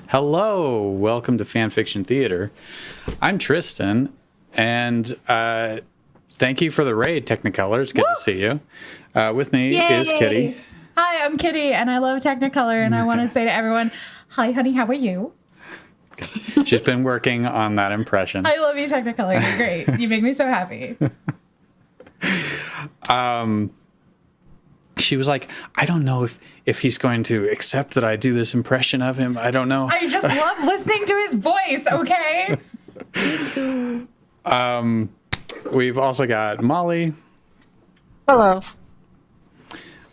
Hello, welcome to Fanfiction Theater. I'm Tristan, and thank you for the raid, Technicolor. It's good to see you. With me is Kitty. Hi, I'm Kitty, and I love Technicolor, and I want to say to everyone, hi, honey, how are you? She's been working on that impression. I love you, Technicolor. You're great. You make me so happy. She was like, I don't know if he's going to accept that I do this impression of him. I don't know. I just love listening to his voice, okay? Me too. We've also got Molly. Hello.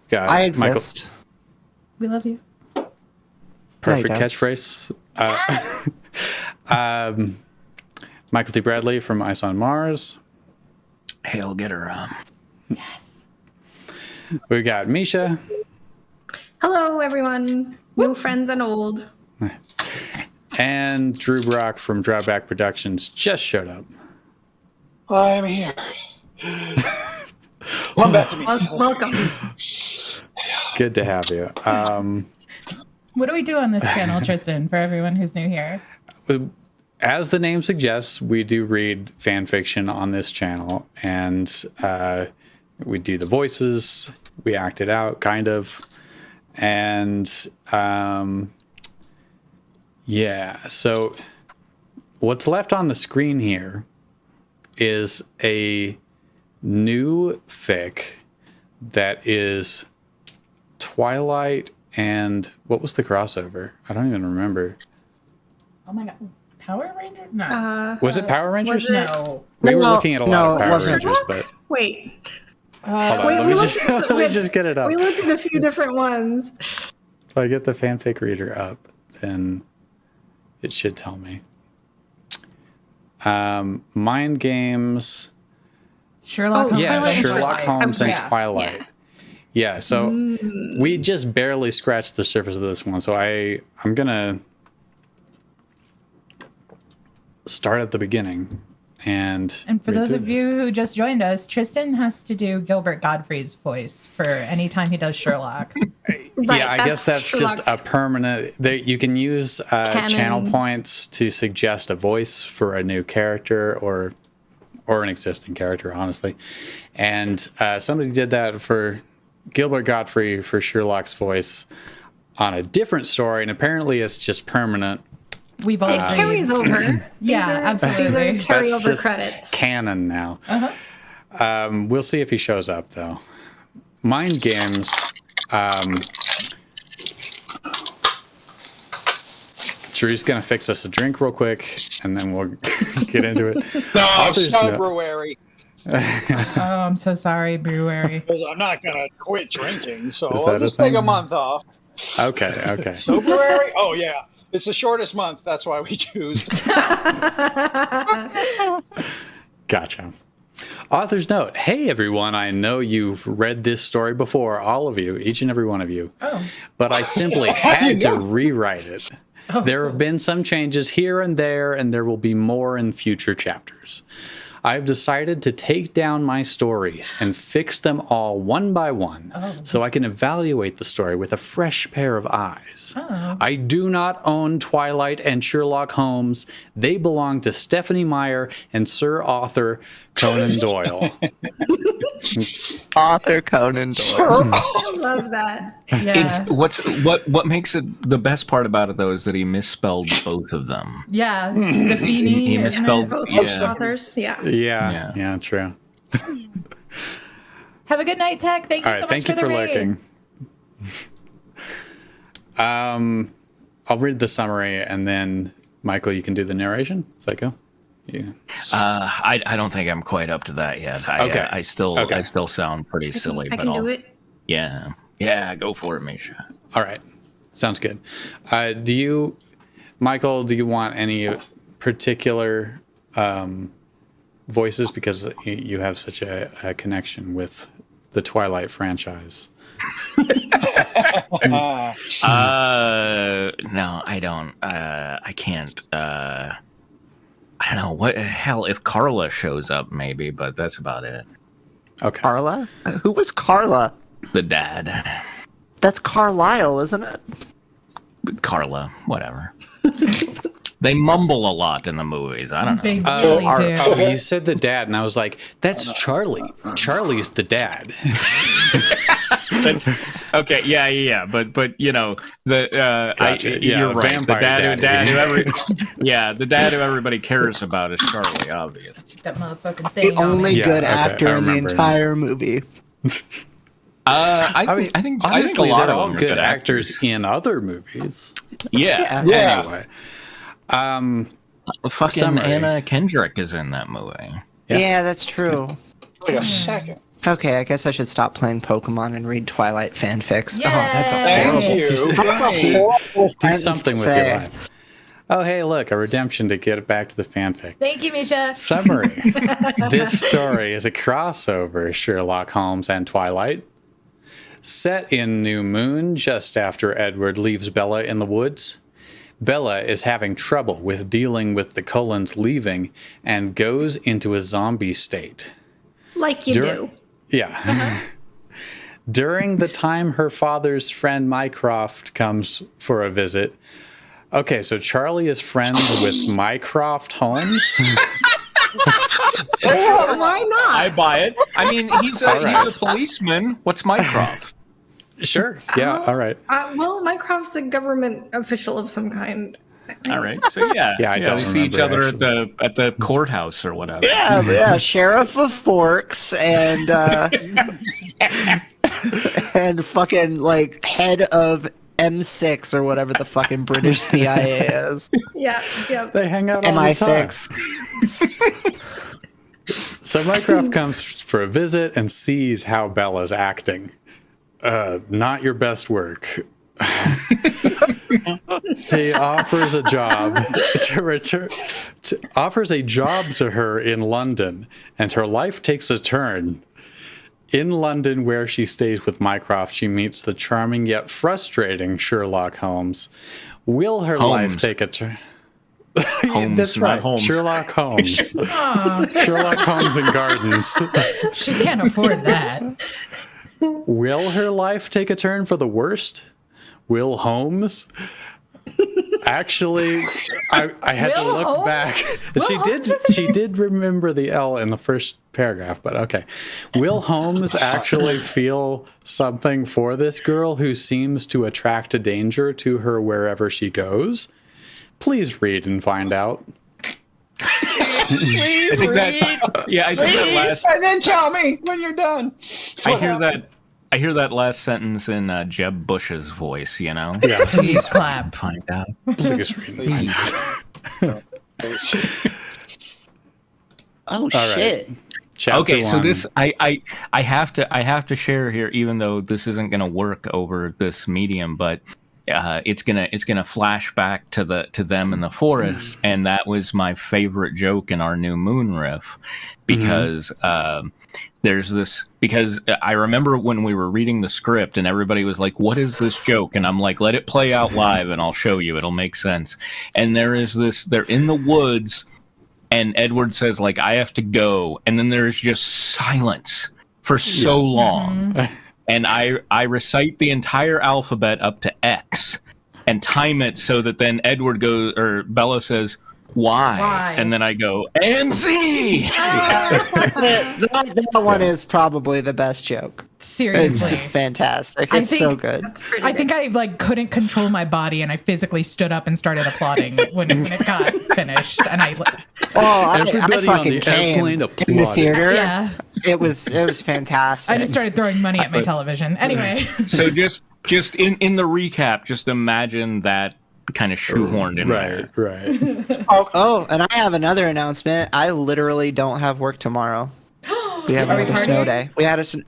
Got I exist. We love you. Perfect There you go. catchphrase. Michael T. Bradley from Ice on Mars. Hail, get her. Yes. We got Misha. Hello, everyone. New friends and old. And Drew Brock from Drawback Productions just showed up. I'm here. Come back to me. Welcome. Good to have you. What do we do on this channel, Tristan, for everyone who's new here? As the name suggests, we do read fan fiction on this channel, and we do the voices, we act it out, kind of, and yeah. So what's left on the screen here is a new fic that is Twilight and what was the crossover? I don't even remember. Oh my god. Power Rangers? No. Was it Power Rangers? was it- No. We were No, looking at a lot no, of it Power wasn't. Rangers, but Wait. hold on, wait, let we me looked just at let me just get it up. We looked at a few different ones. If I get the fanfic reader up, then it should tell me. Mind Games. Sherlock Holmes. Yeah, and Sherlock Twilight. Holmes and Yeah. Twilight. Yeah, so we just barely scratched the surface of this one. So I'm gonna start at the beginning. And And for read those through of this. you who just joined us, Tristan has to do Gilbert Gottfried's voice for any time he does Sherlock. Yeah, I guess that's Sherlock's just a permanent. You can use channel points to suggest a voice for a new character or an existing character, honestly. And somebody did that for Gilbert Gottfried for Sherlock's voice on a different story, and apparently it's just permanent. We've all It carries over. Yeah, These absolutely. These are That's carryover just credits. canon now. Uh-huh. We'll see if he shows up, though. Mind Games. Drew's gonna fix us a drink real quick, and then we'll get into it. No, Author's Snow note. Brewery. Oh, I'm so sorry, Brewery. Because I'm not going to quit drinking, so Is I'll that a just take thing? a month off. Okay. So Brewery? Oh, yeah. It's the shortest month. That's why we choose. Gotcha. Author's note. Hey, everyone. I know you've read this story before, all of you, each and every one of you. Oh. But I simply had to rewrite it. There have been some changes here and there will be more in future chapters. I've decided to take down my stories and fix them all one by one so I can evaluate the story with a fresh pair of eyes. I do not own Twilight and Sherlock Holmes. They belong to Stephanie Meyer and Sir Arthur Conan Doyle. Author Conan Doyle. I love that. Yeah. What makes it the best part about it though is that he misspelled both of them. Yeah. Stefani. He isn't misspelled- it? Both Yeah. authors, yeah. Yeah, true. Have a good night, Tech. Thank you All right, so much thank for you the for raid. lurking. I'll read the summary, and then Michael, you can do the narration. Does that go? Yeah. I don't think I'm quite up to that yet. Okay. I still sound pretty silly, I but can I'll do it. Yeah, go for it, Misha. All right. Sounds good. Michael, do you want any particular voices, because you have such a connection with the Twilight franchise? No, I don't. I can't. I don't know what hell if Carla shows up, maybe, but that's about it. Okay. Carla? Who was Carla? The dad, That's Carlisle, isn't it? Carla, whatever. They mumble a lot in the movies. I don't know. They really do. Oh, you said the dad, and I was like, that's Charlie. Charlie's the dad. That's okay. Yeah. But you know the Gotcha. Yeah, you're right. The vampire the dad who everybody cares about is Charlie, obviously. That motherfucking thing. The only Yeah, good okay, actor I in the remember. entire movie. I think honestly, a lot they're of all them are good actors in other movies. Yeah. Anyway, Fucking Summary. Anna Kendrick is in that movie. Yeah, that's true. Wait a second. Okay, I guess I should stop playing Pokemon and read Twilight fanfics. Yay! Oh, that's a Thank horrible. you. That's a horrible do sentence something to with say. your life. Oh, hey, look, a redemption to get it back to the fanfic. Thank you, Misha. Summary. This story is a crossover Sherlock Holmes and Twilight. Set in New Moon, just after Edward leaves Bella in the woods. Bella is having trouble with dealing with the Cullens leaving and goes into a zombie state. Like you do. Yeah. During the time her father's friend Mycroft comes for a visit. Okay, so Charlie is friends with Mycroft Holmes. Why not? I buy it. I mean, he's a policeman. What's Mycroft? Sure. Yeah. All right. Well, Mycroft's a government official of some kind. All right. So yeah, Yeah, I don't we see each remember, other at the courthouse or whatever. Yeah, Sheriff of Forks and and fucking like head of M6 or whatever the fucking British CIA is. Yeah. They hang out all the time. MI6. So Mycroft comes for a visit and sees how Bella's acting. Not your best work. He offers a job to her in London, and her life takes a turn. In London, where she stays with Mycroft, she meets the charming yet frustrating Sherlock Holmes. Will her life take a turn? Holmes, That's not right, Holmes. Sherlock Holmes. Sherlock Holmes and Gardens. She can't afford that. Will her life take a turn for the worst? Will Holmes? Actually, I had to Will look Holmes? back. Will She Holmes is in this? did remember the L in the first paragraph, but okay. Will Holmes actually feel something for this girl who seems to attract a danger to her wherever she goes? Please read and find out. I think that last. And then tell me when you're done. I hear that last sentence in Jeb Bush's voice. You know. Yeah. Please clap. Find out. Please read and find out. Oh right. shit. Chapter Okay, so 1. this I have to share here, even though this isn't going to work over this medium, but it's gonna flash back to them in the forest, and that was my favorite joke in our New Moon riff, because there's this, because I remember when we were reading the script and everybody was like, "What is this joke?" And I'm like, "Let it play out live, and I'll show you. It'll make sense." And there is this. They're in the woods. And Edward says, like, "I have to go." And then there's just silence for so long. And I recite the entire alphabet up to X and time it so that then Edward goes, or Bella says, "Why?" Why? And then I go, "And Z." That one is probably the best joke. Seriously. It's just fantastic. I It's think- so good. I think I like couldn't control my body, and I physically stood up and started applauding when it got finished. And I, Everybody on fucking the came airplane in the applauded. theater. yeah, It was fantastic. I just started throwing money at my television. Anyway, So just in the recap, just imagine that kind of shoehorned in there. Right. Oh, and I have another announcement. I literally don't have work tomorrow. We have Are we another snow partying? day. We had a snow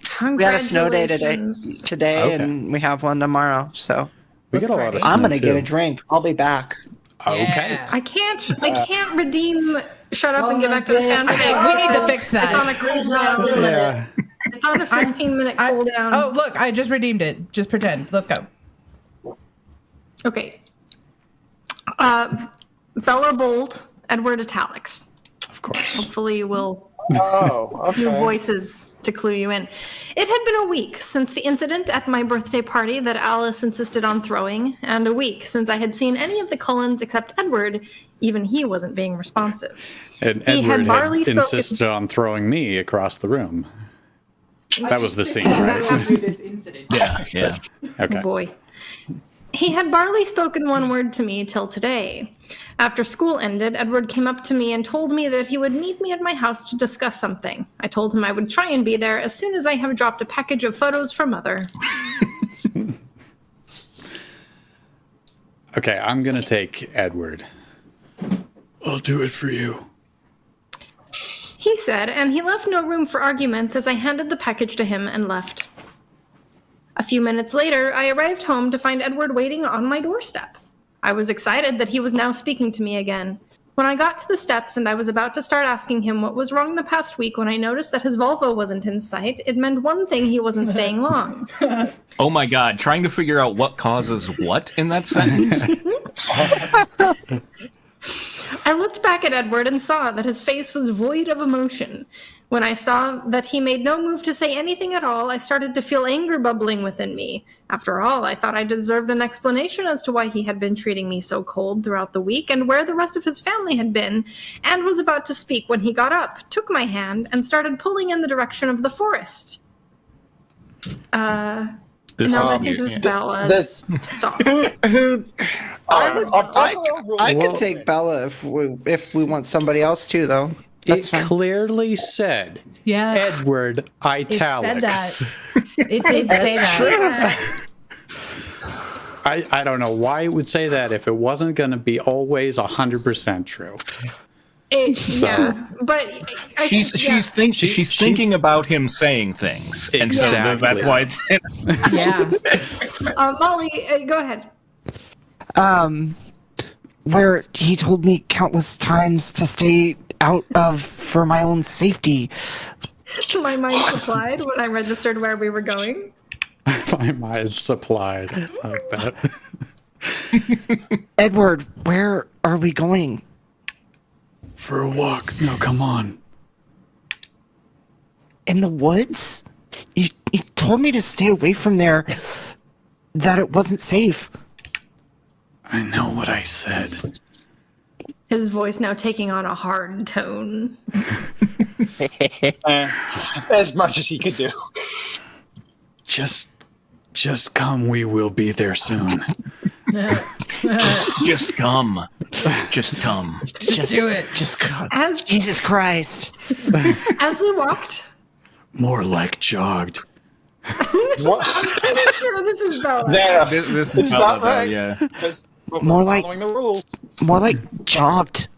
day today, Congratulations. Okay. and we have one tomorrow. So We got a lot of I'm snow, gonna get too. a drink. I'll be back. Okay. Yeah. I can't redeem. Shut up and get back to the fanfic. Okay, we need to fix It's on a that. cooldown. Yeah. It's on a 15-minute cooldown. Oh, look, I just redeemed it. Just pretend. Let's go. Okay. Bella bold, Edward italics. Of course. Hopefully we'll Oh, New okay. voices to clue you in. It had been a week since the incident at my birthday party that Alice insisted on throwing, and a week since I had seen any of the Cullens except Edward. Even he wasn't being responsive. And He had Edward barley had spoken- insisted on throwing me across the room. That was the scene, Not right? after this incident. Yeah. Okay. Oh boy. He had barely spoken one word to me till today. After school ended, Edward came up to me and told me that he would meet me at my house to discuss something. I told him I would try and be there as soon as I have dropped a package of photos for Mother. Okay, I'm going to take Edward. I'll do it for you. He said, and he left no room for arguments as I handed the package to him and left. A few minutes later, I arrived home to find Edward waiting on my doorstep. I was excited that he was now speaking to me again. When I got to the steps and I was about to start asking him what was wrong the past week when I noticed that his Volvo wasn't in sight, it meant one thing: he wasn't staying long. Oh my God, trying to figure out what causes what in that sentence? I looked back at Edward and saw that his face was void of emotion. When I saw that he made no move to say anything at all, I started to feel anger bubbling within me. After all, I thought I deserved an explanation as to why he had been treating me so cold throughout the week and where the rest of his family had been, and was about to speak when he got up, took my hand, and started pulling in the direction of the forest. I think this is Bella's thoughts. I could take Bella if we want somebody else too, though. That's It fine. clearly said Yeah. Edward It said italics. that. It did say that. I don't know why it would say that if it wasn't going to be always 100% true. Yeah, but She's thinking about him saying things, and so Exactly. that's why it's. Yeah. Molly, go ahead. Where he told me countless times to stay out of for my own safety. My mind supplied when I registered where we were going. My mind's supplied. I like that. Edward, where are we going? For a walk. No, come on. In the woods? You told me to stay away from there, that it wasn't safe. I know what I said. His voice now taking on a hard tone. As much as he could do. Just come. We will be there soon. Just come. Just come. Just do it. Just God. As Jesus Christ. as we walked, More like jogged. What? I'm sure this is Bella. There. This It's is not Bella, right. yeah. More like- following the rules. More like jogged.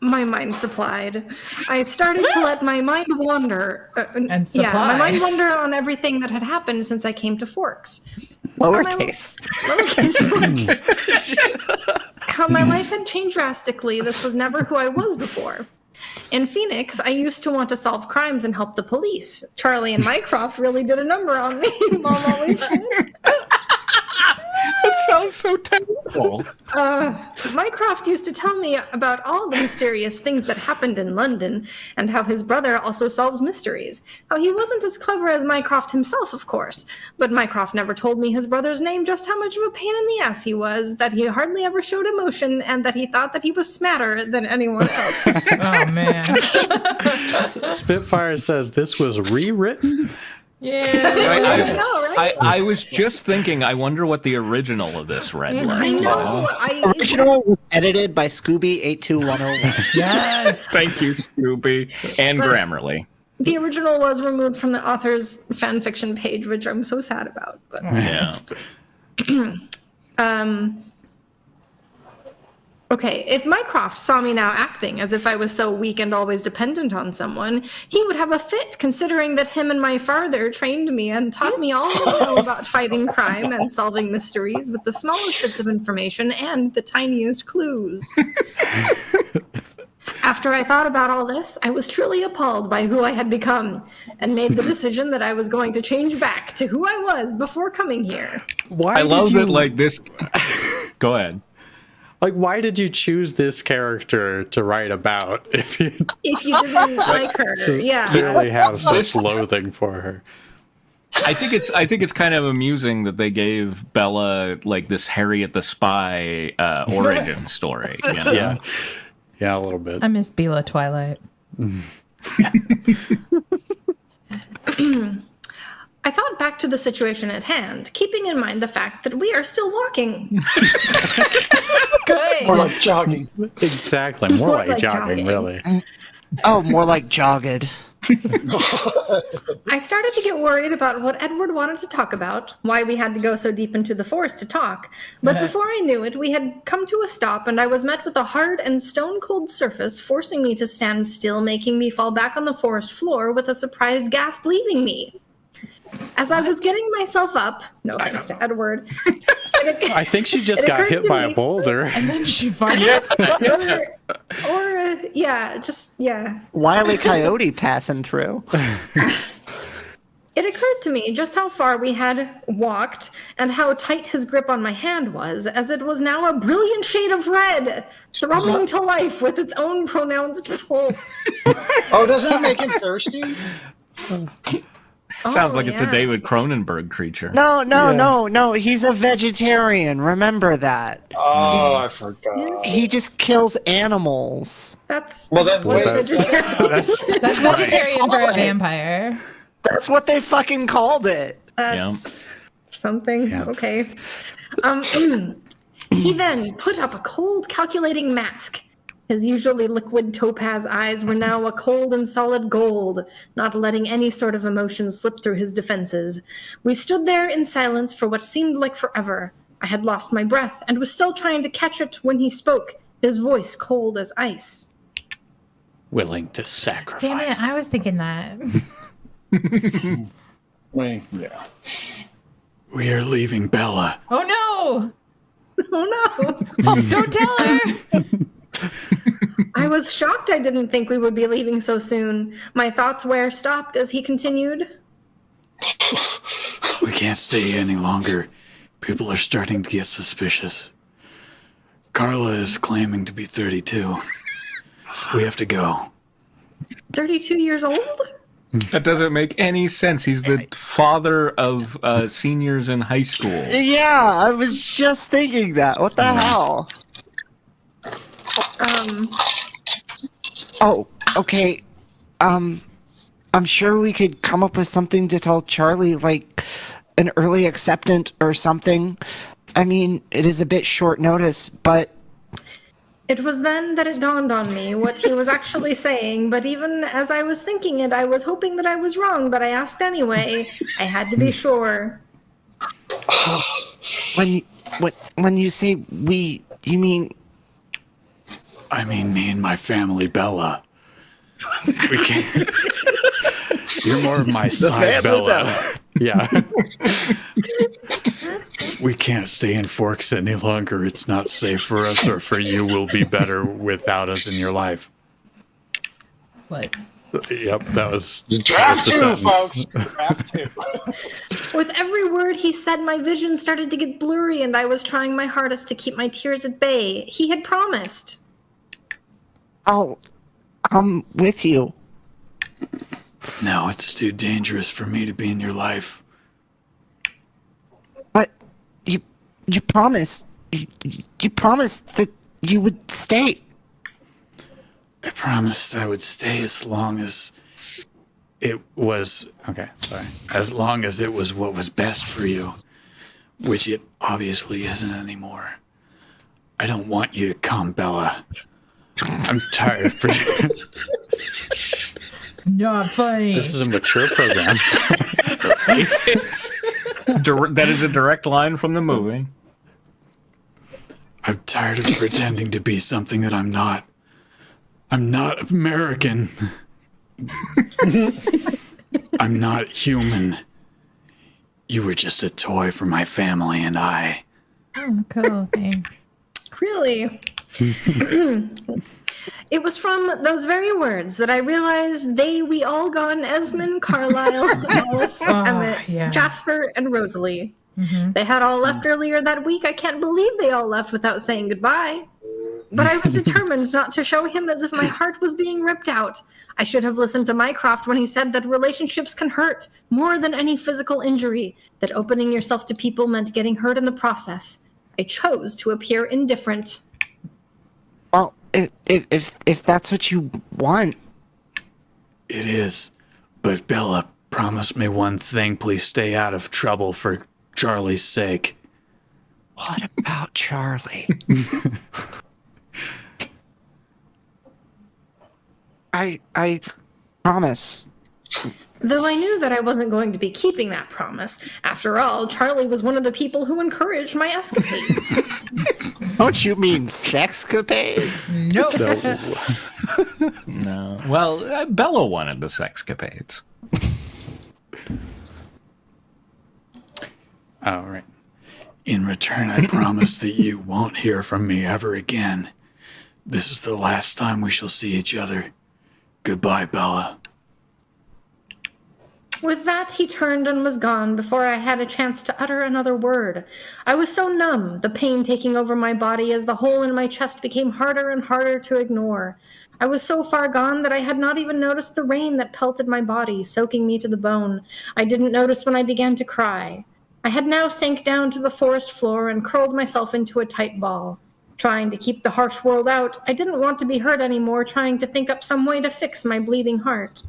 My mind supplied. I started to let my mind wander. And yeah, my supply. mind wander on everything that had happened since I came to Forks. Lowercase. How my life had changed drastically. This was never who I was before. In Phoenix, I used to want to solve crimes and help the police. Charlie and Mycroft really did a number on me, Mom always said. That sounds so terrible. Mycroft used to tell me about all the mysterious things that happened in London, and how his brother also solves mysteries. How he wasn't as clever as Mycroft himself, of course, but Mycroft never told me his brother's name, just how much of a pain in the ass he was, that he hardly ever showed emotion, and that he thought that he was smarter than anyone else. Oh man. Spitfire says this was rewritten. Yeah. I was just thinking, I wonder what the original of this read I like. know. Original was edited by Scooby82101. Yes. Thank you, Scooby. And Grammarly. The original was removed from the author's fan fiction page, which I'm so sad about. But Yeah. okay, if Mycroft saw me now acting as if I was so weak and always dependent on someone, he would have a fit, considering that him and my father trained me and taught me all I know about fighting crime and solving mysteries with the smallest bits of information and the tiniest clues. After I thought about all this, I was truly appalled by who I had become, and made the decision that I was going to change back to who I was before coming here. Why I did love you, that, like, this. Go ahead. Like, why did you choose this character to write about if you If you didn't like her, yeah. clearly have such loathing for her? I think it's kind of amusing that they gave Bella like this Harriet the Spy origin story. You know? Yeah, a little bit. I miss Bela Twilight. I thought back to the situation at hand, keeping in mind the fact that we are still walking. Good. Or like jogging. Exactly. More like jogging, really. Oh, more like jogged. I started to get worried about what Edward wanted to talk about, why we had to go so deep into the forest to talk. But before I knew it, we had come to a stop, and I was met with a hard and stone-cold surface, forcing me to stand still, making me fall back on the forest floor with a surprised gasp leaving me. As I was getting myself up, no thanks to Edward. I think she just got hit by a boulder. And then she farted. Yeah. Wile E. Coyote passing through. It occurred to me just how far we had walked and how tight his grip on my hand was, as it was now a brilliant shade of red, throbbing to life with its own pronounced pulse. Oh, doesn't it make him thirsty? Sounds like it's a yeah. David Cronenberg creature. No. He's a vegetarian. Remember that. Oh, I forgot. He just kills animals. That's Well, then what wait. vegetarian. That's vegetarian for a vampire. That's what they fucking called it. That's something. Yeah. Okay. He then put up a cold, calculating mask. His usually liquid topaz eyes were now a cold and solid gold, not letting any sort of emotion slip through his defenses. We stood there in silence for what seemed like forever. I had lost my breath and was still trying to catch it when he spoke, his voice cold as ice. Willing to sacrifice. Damn it, I was thinking that. Yeah. We are leaving Bella. Oh no! Oh no! Don't tell her! I was shocked I didn't think we would be leaving so soon. My thoughts stopped as he continued. We can't stay any longer. People are starting to get suspicious. Carla is claiming to be 32. We have to go. 32 years old? That doesn't make any sense. He's the father of seniors in high school. Yeah, I was just thinking that. What the hell? Oh, okay. I'm sure we could come up with something to tell Charlie, like an early acceptance or something. I mean, it is a bit short notice, but... It was then that it dawned on me what he was actually saying, but even as I was thinking it, I was hoping that I was wrong, but I asked anyway. I had to be sure. When you say we, you mean... I mean, me and my family, Bella. We can't. You're more of my side, Bella. Yeah. We can't stay in Forks any longer. It's not safe for us or for you. We'll be better without us in your life. What? Yep, that was the Folks. sentence. Draft two. With every word he said, my vision started to get blurry, and I was trying my hardest to keep my tears at bay. He had promised. I'll come with you. No, it's too dangerous for me to be in your life. But you promised. You promised that you would stay. I promised I would stay as long as it was... Okay, sorry. As long as it was what was best for you. Which it obviously isn't anymore. I don't want you to come, Bella. I'm tired of... It's not funny. This is a mature program. That is a direct line from the movie. I'm tired of pretending to be something that I'm not. I'm not American. I'm not human. You were just a toy for my family and I. Oh, cool. Thanks. Really? It was from those very words that I realized we all gone Esmond, Carlisle, Alice, Emmett, yeah. Jasper, and Rosalie. Mm-hmm. They had all left earlier that week. I can't believe they all left without saying goodbye. But I was determined not to show him as if my heart was being ripped out. I should have listened to Mycroft when he said that relationships can hurt more than any physical injury, that opening yourself to people meant getting hurt in the process. I chose to appear indifferent. Well, if that's what you want. It is. But Bella, promise me one thing. Please stay out of trouble for Charlie's sake. What about Charlie? I promise. Though I knew that I wasn't going to be keeping that promise. After all, Charlie was one of the people who encouraged my escapades. Don't you mean sexcapades? Nope. No. Well, Bella wanted the sexcapades. All right. In return, I promise that you won't hear from me ever again. This is the last time we shall see each other. Goodbye, Bella. With that, he turned and was gone before I had a chance to utter another word. I was so numb, the pain taking over my body as the hole in my chest became harder and harder to ignore. I was so far gone that I had not even noticed the rain that pelted my body, soaking me to the bone. I didn't notice when I began to cry. I had now sank down to the forest floor and curled myself into a tight ball. Trying to keep the harsh world out, I didn't want to be hurt anymore, trying to think up some way to fix my bleeding heart.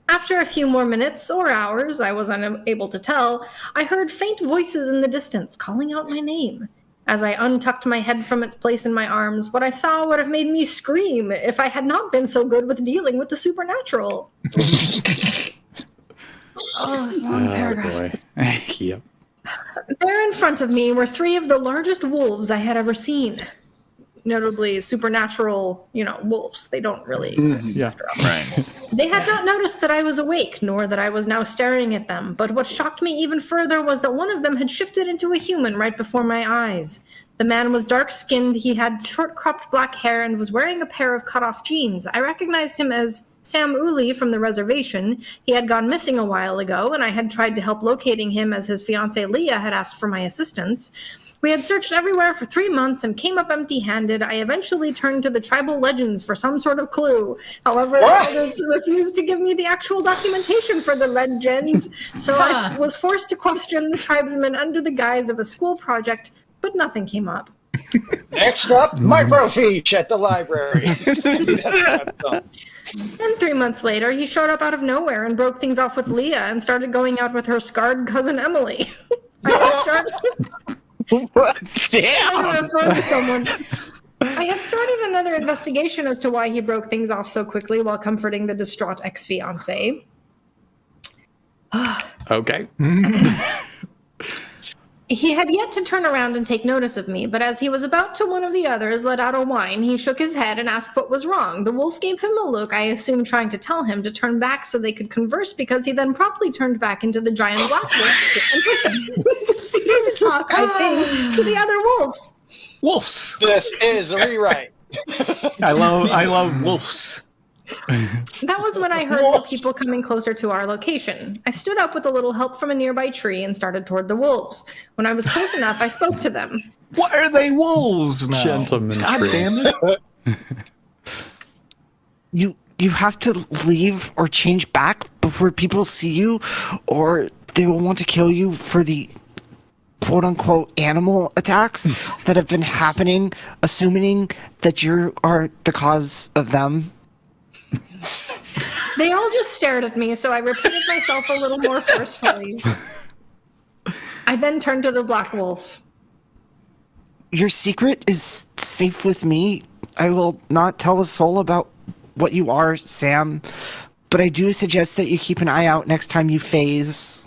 After a few more minutes or hours, I was unable to tell, I heard faint voices in the distance calling out my name. As I untucked my head from its place in my arms, what I saw would have made me scream if I had not been so good with dealing with the supernatural. Oh, this long paragraph. Boy. Yep. There in front of me were 3 of the largest wolves I had ever seen. Notably supernatural, wolves. They don't really exist after all. Right. They had not noticed that I was awake, nor that I was now staring at them, but what shocked me even further was that one of them had shifted into a human right before my eyes. The man was dark-skinned, he had short-cropped black hair, and was wearing a pair of cut-off jeans. I recognized him as Sam Uli from the reservation. He had gone missing a while ago, and I had tried to help locating him as his fiancée Leah had asked for my assistance. We had searched everywhere for 3 months and came up empty-handed. I eventually turned to the tribal legends for some sort of clue. However, others refused to give me the actual documentation for the legends, so I was forced to question the tribesmen under the guise of a school project, but nothing came up. Next up, microfiche at the library. And 3 months later, he showed up out of nowhere and broke things off with Leah and started going out with her scarred cousin Emily. I had started another investigation as to why he broke things off so quickly while comforting the distraught ex-fiancée. Okay. He had yet to turn around and take notice of me, but as he was about to one of the others let out a whine, he shook his head and asked what was wrong. The wolf gave him a look, I assumed trying to tell him to turn back so they could converse, because he then promptly turned back into the giant black wolf and proceeded to talk, I think, to the other wolves. Wolves. This is a rewrite. I love wolves. That was when I heard the people coming closer to our location. I stood up with a little help from a nearby tree and started toward the wolves. When I was close enough, I spoke to them. Why are they wolves now? Gentleman God tree. damn it. You have to leave or change back before people see you, or they will want to kill you for the quote-unquote animal attacks that have been happening, assuming that you are the cause of them. They all just stared at me, so I repeated myself a little more forcefully. I then turned to the black wolf. Your secret is safe with me. I will not tell a soul about what you are, Sam, but I do suggest that you keep an eye out next time you phase.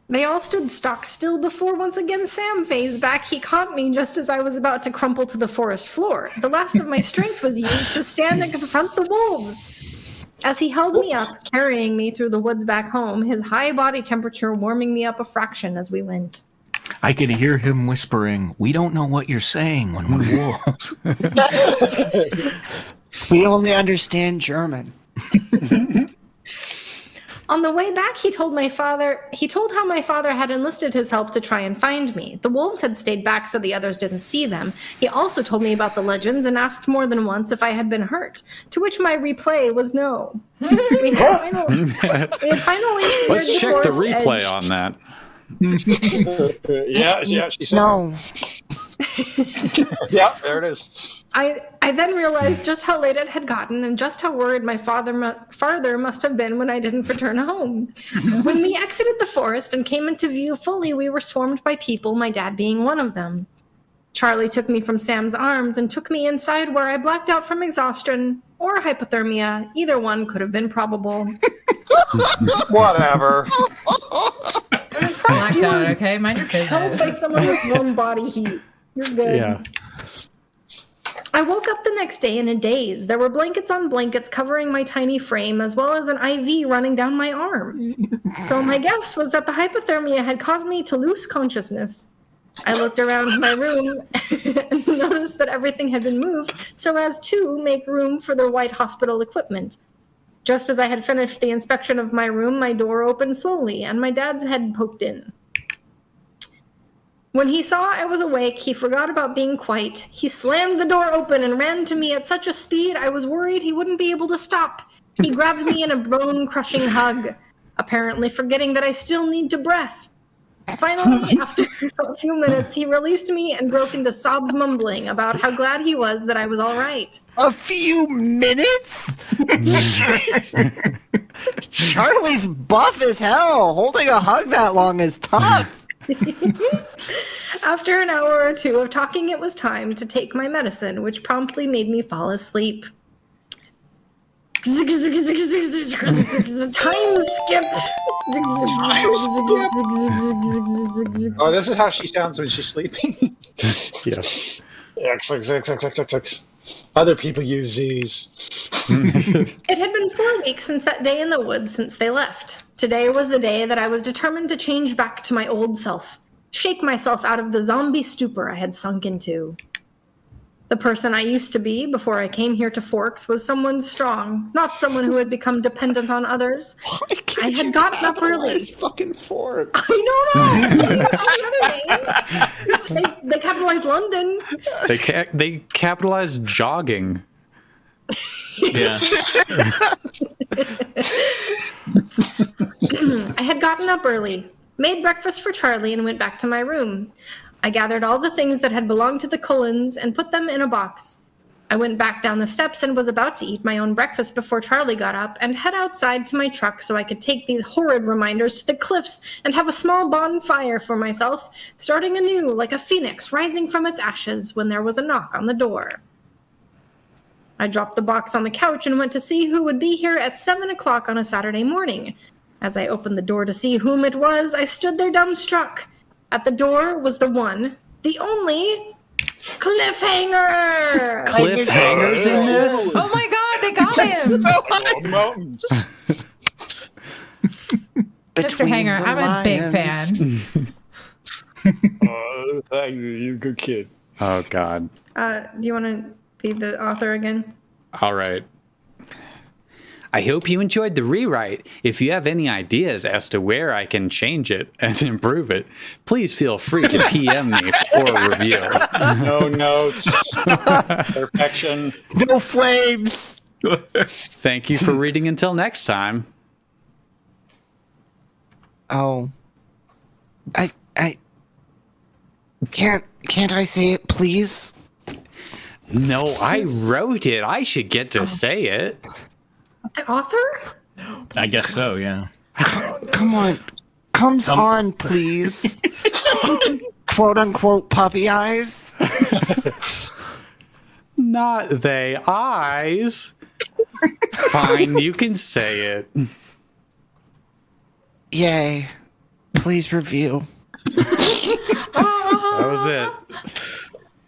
They all stood stock still before once again Sam phased back. He caught me just as I was about to crumple to the forest floor. The last of my strength was used to stand and confront the wolves. As he held me up, carrying me through the woods back home, his high body temperature warming me up a fraction as we went. I could hear him whispering, "We don't know what you're saying when we're wolves." We only understand German. On the way back, he told how my father had enlisted his help to try and find me. The wolves had stayed back so the others didn't see them. He also told me about the legends and asked more than once if I had been hurt, to which my replay was no. We had finally Let's check the replay on that. Yeah, she said. No. Yeah, there it is. I then realized just how late it had gotten and just how worried my father must have been when I didn't return home. When we exited the forest and came into view fully, we were swarmed by people, my dad being one of them. Charlie took me from Sam's arms and took me inside where I blacked out from exhaustion or hypothermia. Either one could have been probable. Whatever. Blacked out, okay? Mind your Helped by business. someone with warm body heat. You're good. Yeah. I woke up the next day in a daze. There were blankets on blankets covering my tiny frame, as well as an IV running down my arm. So my guess was that the hypothermia had caused me to lose consciousness. I looked around my room and noticed that everything had been moved so as to make room for the white hospital equipment. Just as I had finished the inspection of my room, my door opened slowly, and my dad's head poked in. When he saw I was awake, he forgot about being quiet. He slammed the door open and ran to me at such a speed I was worried he wouldn't be able to stop. He grabbed me in a bone-crushing hug, apparently forgetting that I still need to breath. Finally, after a few minutes, he released me and broke into sobs, mumbling about how glad he was that I was all right. A few minutes? Charlie's buff as hell. Holding a hug that long is tough. After an hour or two of talking, it was time to take my medicine, which promptly made me fall asleep. Time skip. Oh, this is how she sounds when she's sleeping. Yeah. Other people use Z's. It had been 4 weeks since that day in the woods since they left. Today was the day that I was determined to change back to my old self, shake myself out of the zombie stupor I had sunk into. The person I used to be before I came here to Forks was someone strong, not someone who had become dependent on others. I had gotten up early. Fucking Forks. I don't know. All the other names. They capitalized London. They capitalized jogging. Yeah. I had gotten up early, made breakfast for Charlie, and went back to my room. I gathered all the things that had belonged to the Cullens and put them in a box. I went back down the steps and was about to eat my own breakfast before Charlie got up and head outside to my truck so I could take these horrid reminders to the cliffs and have a small bonfire for myself, starting anew like a phoenix rising from its ashes when there was a knock on the door. I dropped the box on the couch and went to see who would be here at 7 o'clock on a Saturday morning. As I opened the door to see whom it was, I stood there dumbstruck. At the door was the one, the only, Cliffhanger! Cliffhangers in this? Oh my god, they got him! Mountains. Mr. Hanger, I'm a big fan. Thank you. You're a good kid. Oh, God. Do you want to be the author again? All right. I hope you enjoyed the rewrite. If you have any ideas as to where I can change it and improve it, please feel free to PM me for a review. No notes. Perfection. No flames. Thank you for reading until next time. Oh. I can't I say it, please? No, I wrote it. I should get to say it. The author? I guess so, yeah. Come on. Comes on, please. Quote unquote puppy eyes. Not they eyes. Fine, you can say it. Yay. Please review. That was it.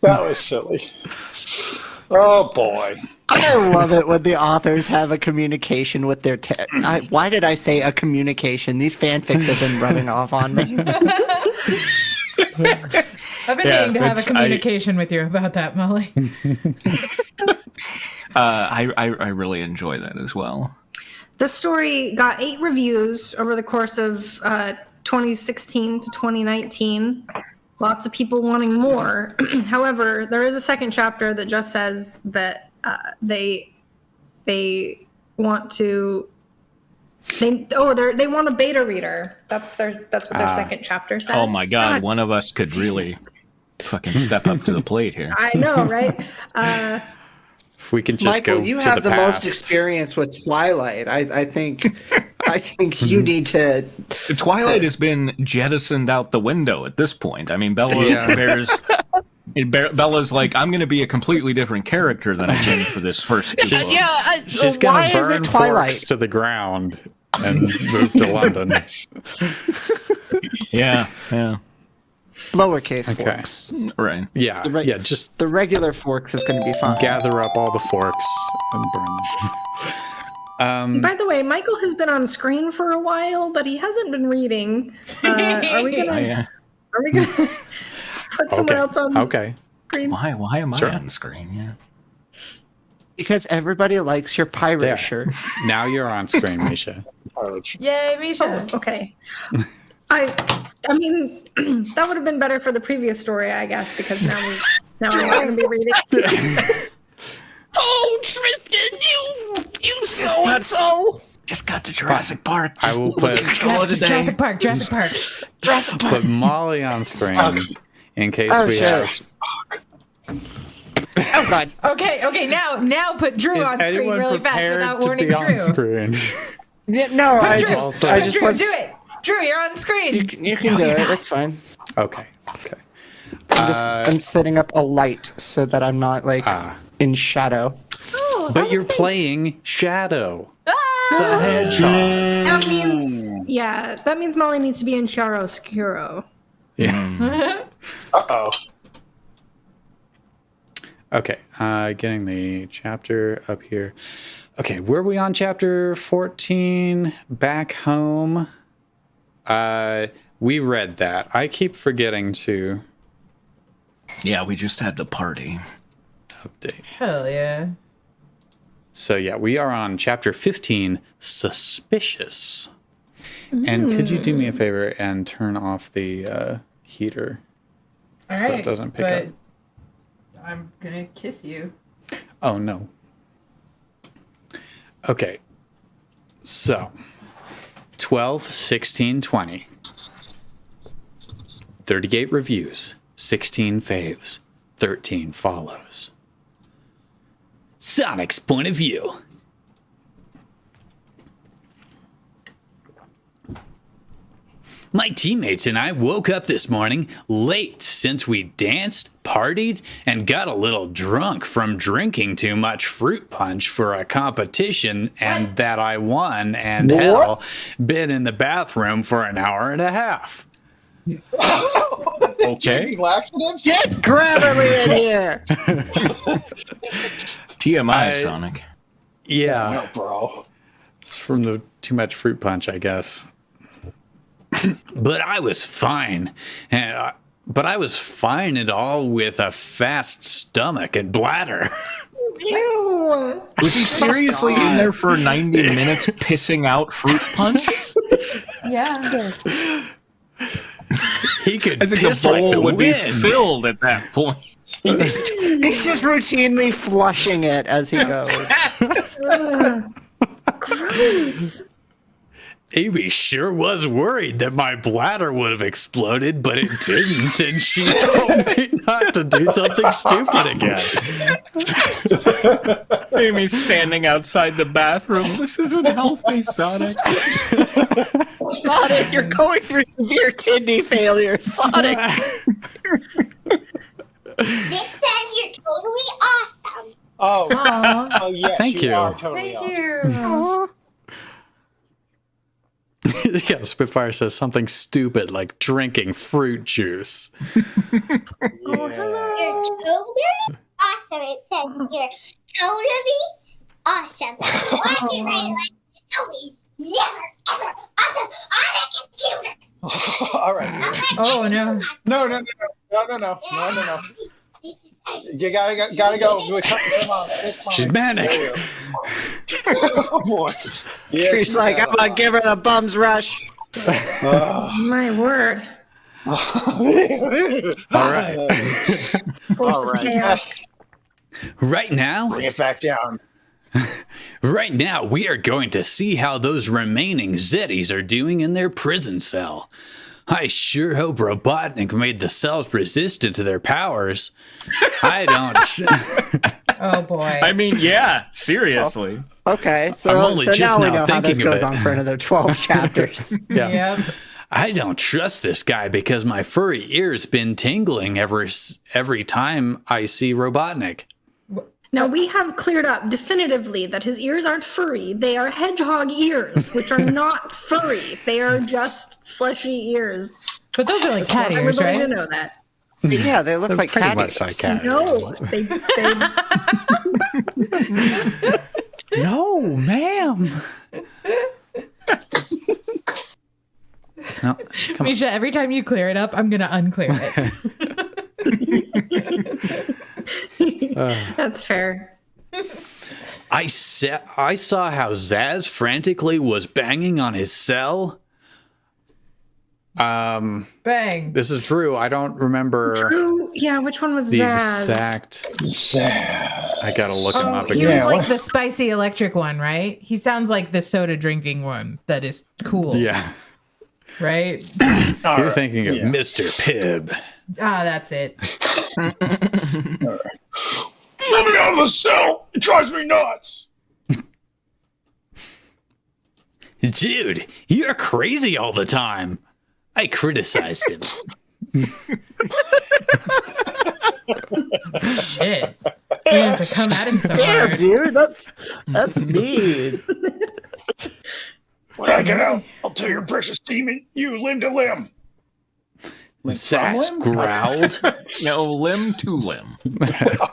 That was silly. Oh, boy. I love it when the authors have a communication with their why did I say a communication? These fanfics have been running off on me. I've been needing to have a communication with you about that, Molly. I really enjoy that as well. This story got 8 reviews over the course of 2016 to 2019. Lots of people wanting more. However, there is a second chapter that just says that they want to. They want a beta reader. That's what their second chapter says. Oh my God! One of us could really fucking step up to the plate here. I know, right? If we can just Michael, go you to have the past. most experience with Twilight. I think you need to. Twilight has been jettisoned out the window at this point. I mean, Bella's like, I'm going to be a completely different character than I've been for this first book. She's why gonna is burn it Twilight? forks to the ground and move to London. Yeah. Lowercase Okay. forks. Right. Yeah, just The regular forks is going to be fine. gather up all the forks and burn them. By the way, Michael has been on screen for a while, but he hasn't been reading. Are we gonna put someone else on Okay. screen? Why am Sure. I on screen? Yeah. Because everybody likes your pirate There. shirt. Now you're on screen, Misha. Yay, Misha. Oh, okay. I mean, that would have been better for the previous story, I guess, because now I'm going to be reading. Oh, Tristan, you so and so. Just got to Jurassic Park. I will put Jurassic Park. put Molly on screen in case Oh, we shit. have. Oh God. Okay. Now put Drew on screen anyone really fast prepared without to warning be on Drew. screen? Yeah, no, I Drew, just Drew, was. do it. Drew, you're on screen. You can do it. It's fine. Okay. I'm setting up a light so that I'm not like in shadow. Oh, But that you're makes sense. playing Shadow, Ah! the hedgehog. That means Molly needs to be in chiaroscuro. Yeah. Uh-oh. Okay. Getting the chapter up here. Okay, were we on chapter 14? Back home. We read that. I keep forgetting to Yeah, we just had the party. update. Hell yeah. So yeah, we are on chapter 15, Suspicious. And could you do me a favor and turn off the heater All so right, it doesn't pick up? I'm gonna kiss you. Oh no. Okay. So 12, 16, 20. 38 reviews, 16 faves, 13 follows. Sonic's point of view. My teammates and I woke up this morning late since we danced, partied, and got a little drunk from drinking too much fruit punch for a competition and that I won and hell, been in the bathroom for an hour and a half. Okay. Taking laxatives? Get Grammarly in here. TMI, Sonic. Yeah, Oh, bro. it's from the too much fruit punch, I guess. But I was fine. But I was fine at all with a fast stomach and bladder. Ew. Was he seriously in there for 90 minutes pissing out fruit punch? Yeah. He could I think piss the like bowl the would be wind. filled at that point. He's just routinely flushing it as he goes. Gross. Amy sure was worried that my bladder would have exploded, but it didn't, and she told me not to do something stupid again. Amy's standing outside the bathroom. This isn't healthy, Sonic. Sonic, you're going through severe kidney failure, Sonic. This says you're totally awesome. Oh, Aw. oh yeah. Thank you. Are totally Thank awesome. you. Yeah, Spitfire says something stupid like drinking fruit juice. You're totally awesome. It says you're totally awesome. Why did I like totally never ever on the computer? All right. Oh no. No. You gotta go. Come on. She's manic. Oh boy. Yeah, She's like, I'm gonna give her the bum's rush. My word. All right. Force of chaos. Right now, Bring it back down. right now, we are going to see how those remaining Zeddies are doing in their prison cell. I sure hope Robotnik made the cells resistant to their powers. I don't. Oh boy. I mean, yeah, seriously. Okay, I'm so only just now we now know how this thinking of goes it. on for another 12 chapters. Yeah. Yep. I don't trust this guy because my furry ear's been tingling every time I see Robotnik. Now, we have cleared up definitively that his ears aren't furry. They are hedgehog ears, which are not furry. They are just fleshy ears. But those are like Just want cat ears, everybody to right? know that. Yeah, they look They're like pretty cat much like ears. cat No, they No, ma'am. No, come on. Misha, every time you clear it up, I'm gonna unclear it. that's fair. I saw how Zaz frantically was banging on his cell. Bang. This is true. I don't remember True. Yeah, which one was the Zaz? exact. Sad. I gotta look him up He again. was like the spicy electric one, right? He sounds like the soda drinking one that is cool. Yeah, Right? you're thinking of Mr. Pibb. Ah, that's it. Let me out of the cell. It drives me nuts. Dude, you're crazy all the time. I criticized him. Shit. You have to come at him so Damn, hard. dude, that's mean. When I get out, I'll tell your precious demon you limb to limb. Zaz growled. No, limb to limb.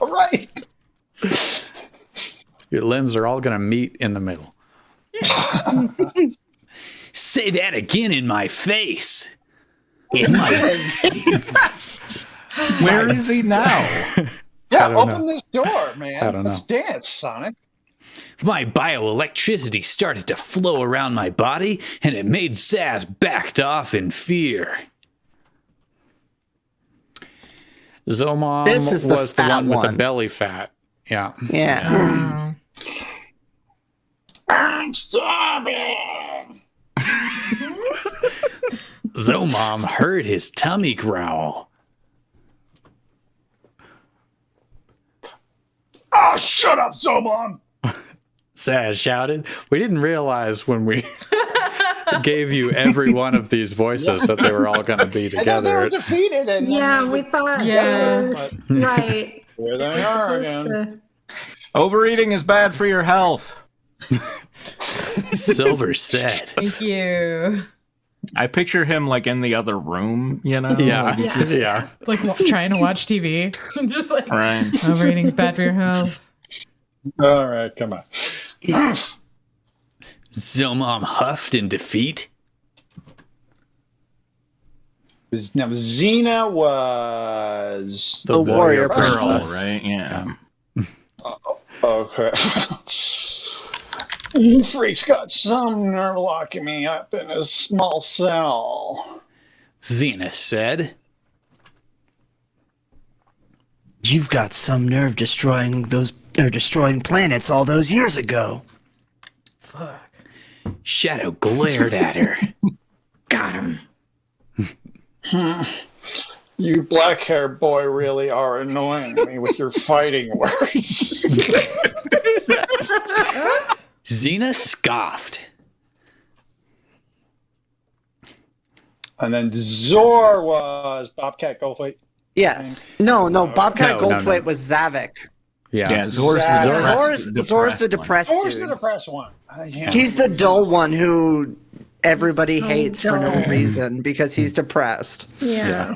All right. Your limbs are all gonna meet in the middle. Say that again in my face. In my Where is he now? Yeah, don't open this door, man. I don't know. Let's dance, Sonic. My bioelectricity started to flow around my body, and it made Zaz backed off in fear. Zomom This is the was the fat one with the one. belly fat. Yeah. Yeah. I'm starving. Zomom heard his tummy growl. Oh, shut up, Zomon. Zaz shouted. We didn't realize when we gave you every one of these voices that they were all going to be I thought they were together. defeated. And Yeah, we thought. Yeah. But Right. here they are Supposed again. Overeating is bad for your health. Silver said. Thank you. I picture him like in the other room, you know? Yeah. Yeah. Yeah. Like trying to watch TV. I'm just like, Right. overeating's bad for your health. All right, come on. Zomom huffed in defeat. Now, Xena was. The warrior Pearl, princess. right? Yeah. Okay. You freaks got some nerve locking me up in a small cell. Xena said. You've got some nerve destroying planets all those years ago. Fuck. Shadow glared at her. Got him. You black haired boy really are annoying me with your fighting words. Xena scoffed. And then Zor was Bobcat Goldthwait. Yes. No, Bobcat No, Goldthwait was Zavik. Yeah. Yeah, Zor's Zor's the depressed Zor's the dude. depressed one. Yeah. He's the dull one who everybody So hates for no dull. reason because he's depressed. Yeah.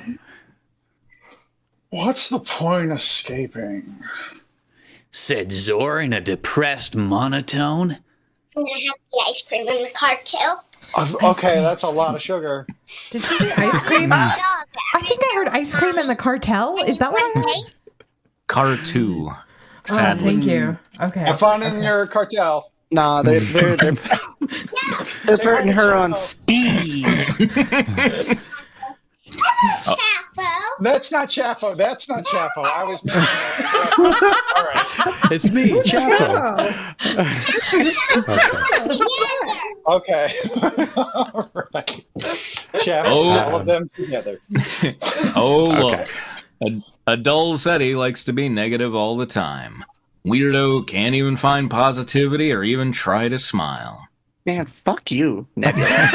What's the point of escaping? Said Zor in a depressed monotone. I'm gonna have the ice cream in the car too. Okay, that's a lot of sugar. Did you say ice cream? I think I heard ice cream in the cartel. Is that what I heard? Car 2. Oh, Sadly. thank you. Okay. Have fun in your cartel. Nah, they're putting her on speed. Chapo. That's not Chapo. That's not Chapo. I was. All right. It's me, Chapo. Okay. All right. Chapo. All of them together. Oh, Okay. look. A dull SETI likes to be negative all the time. Weirdo can't even find positivity or even try to smile. Man, fuck you, Nebula.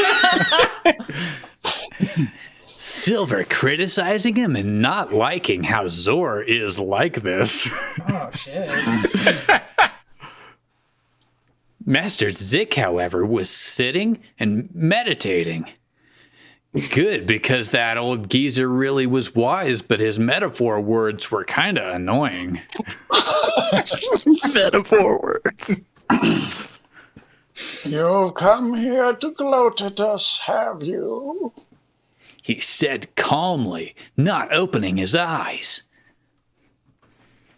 Silver criticizing him and not liking how Zor is like this. Oh shit. Master Zik, however, was sitting and meditating. Good, because that old geezer really was wise, but his metaphor words were kind of annoying. Metaphor words. You've come here to gloat at us, have you? He said calmly, not opening his eyes.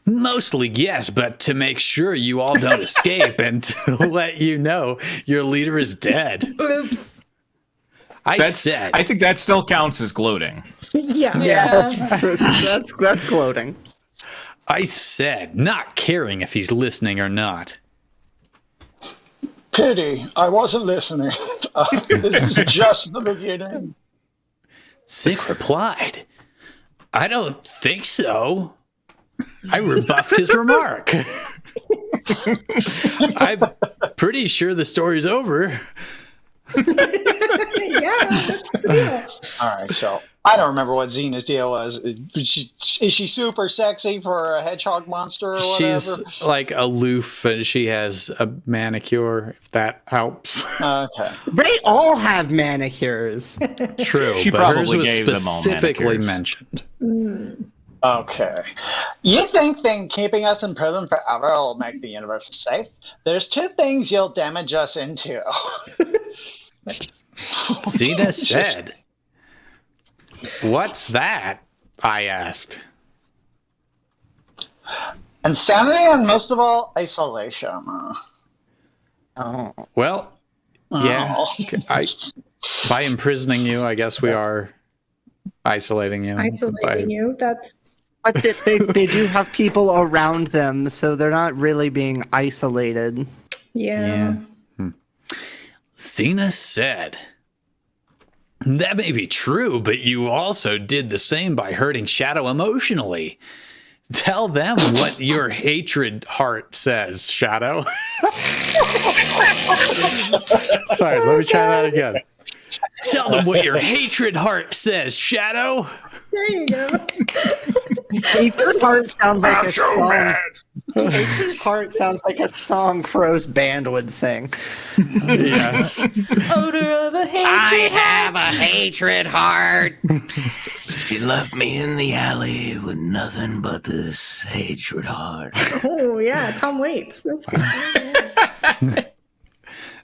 Mostly yes, but to make sure you all don't escape and to let you know your leader is dead. Oops. I said, I think that still counts as gloating. Yeah. That's gloating. I said, not caring if he's listening or not. Pity, I wasn't listening. This is just the beginning. Zik replied, I don't think so. I rebuffed his remark. I'm pretty sure the story's over. All right, so I don't remember what Xena's deal was. Is she super sexy for a hedgehog monster or whatever? She's like aloof and she has a manicure, if that helps. Okay. They all have manicures. True, She but hers probably was gave them all specifically manicures. mentioned. Okay. You think keeping us in prison forever will make the universe safe? There's two things you'll damage us into. Xena said, "What's that?" I asked. Insanity and most of all, isolation. Oh. Well, yeah, Oh. by imprisoning you, I guess we are isolating you. Isolating you. That's But they do have people around them, so they're not really being isolated. yeah. Xena said, "That may be true, but you also did the same by hurting Shadow emotionally. Tell them what your hatred heart says, Shadow." Sorry, let me try that again. Tell them what your hatred heart says, Shadow. There you go. Hatred Heart sounds like a song. Hatred Heart sounds like a song Crow's band would sing. Yes. Odor of a hatred. a hatred heart. She left me in the alley with nothing but this hatred heart. Oh yeah, Tom Waits. That's good.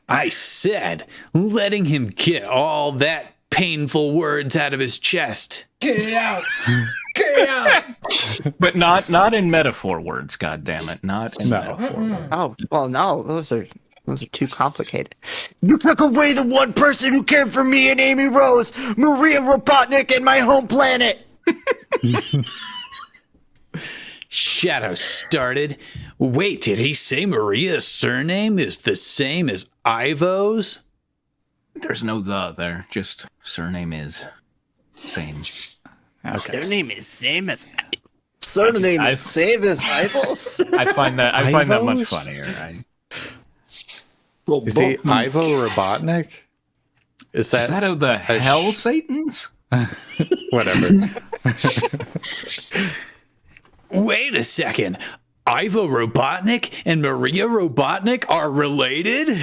I said, letting him get all that painful words out of his chest. Get it out. Get it out. But not in metaphor words, goddammit. Not in metaphor words. Oh well, no, those are too complicated. You took away the one person who cared for me and Amy Rose, Maria Robotnik, and my home planet. Shadow started. Wait, did he say Maria's surname is the same as Ivo's? There's no the there. Just surname is same. Okay. Their name is same as. Surname is same as Ivo's. I find that much Ivos? funnier. Is he Ivo Robotnik? Is Is that of the Hell Satans? Whatever. Wait a second. Ivo Robotnik and Maria Robotnik are related?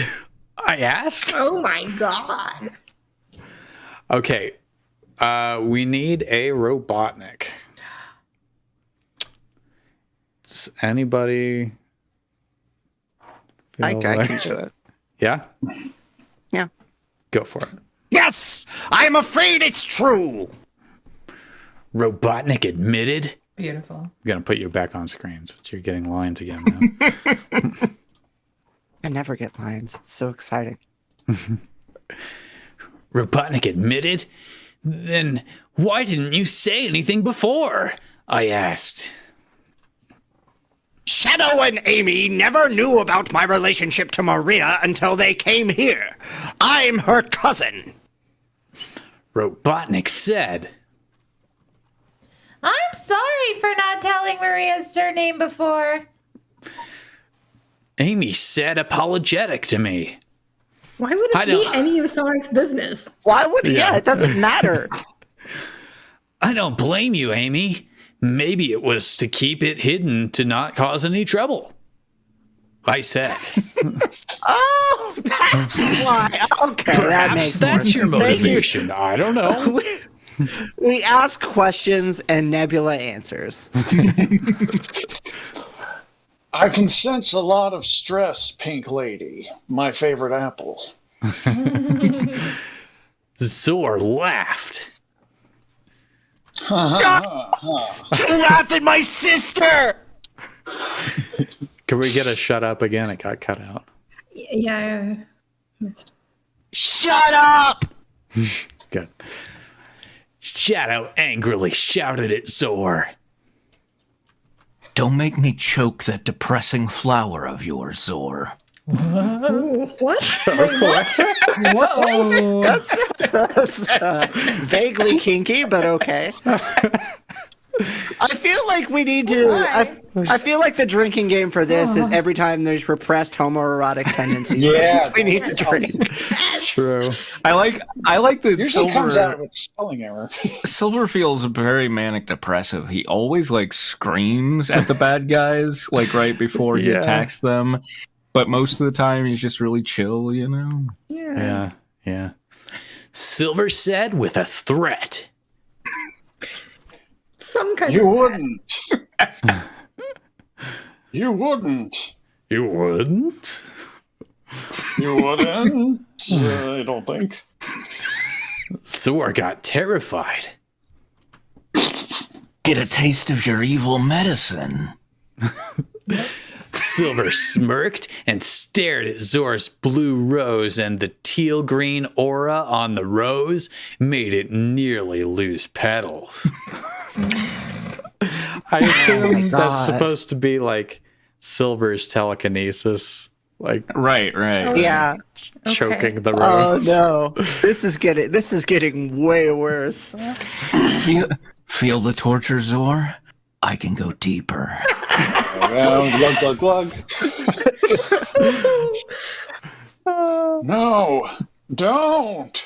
I asked. Oh my god. Okay. We need a Robotnik. Does anybody I feel can like- do it. Yeah? Yeah. Go for it. Yes, I'm afraid it's true. Robotnik admitted. Beautiful. I'm going to put you back on screen since you're getting lines again now. I never get lines. It's so exciting. Robotnik admitted? Then why didn't you say anything before? I asked. Shadow and Amy never knew about my relationship to Maria until they came here. I'm her cousin. Robotnik said. I'm sorry for not telling Maria's surname before. Amy said apologetic to me. Why would I it be don't- any of Sonic's business? Why would yeah, it doesn't matter. I don't blame you, Amy. Maybe it was to keep it hidden to not cause any trouble. I said. Oh, that's why. Okay, that Perhaps makes that's your more sense. motivation. I don't know. We ask questions and Nebula answers. I can sense a lot of stress, Pink Lady. My favorite apple. Zor laughed. Laugh at my sister! Can we get a shut up again? It got cut out. Yeah. Missed. Shut up! Good. Shadow angrily shouted at Zor. Don't make me choke that depressing flower of yours, Zor. Ooh, what? Wait, what? Whoa. That's vaguely kinky, but okay. I feel like we need to. I feel like the drinking game for this is every time there's repressed homoerotic tendencies. Yeah. we need to drink. True. I like the Usually comes out Silver. with spelling error. Silver feels very manic depressive. He always like screams at the bad guys like right before he Yeah. attacks them. But most of the time he's just really chill, you know? Yeah. Yeah. Silver said with a threat. Some kind You of wouldn't. You wouldn't. You wouldn't? You wouldn't. I don't think. Zor got terrified. Get a taste of your evil medicine. Silver smirked and stared at Zor's blue rose, and the teal green aura on the rose made it nearly lose petals. I assume that's God. supposed to be like Silver's telekinesis, like Right. Yeah. choking the Oh rose. no. This is getting way worse. Feel the torture, Zor? I can go deeper. Glug, glug, glug. No, don't.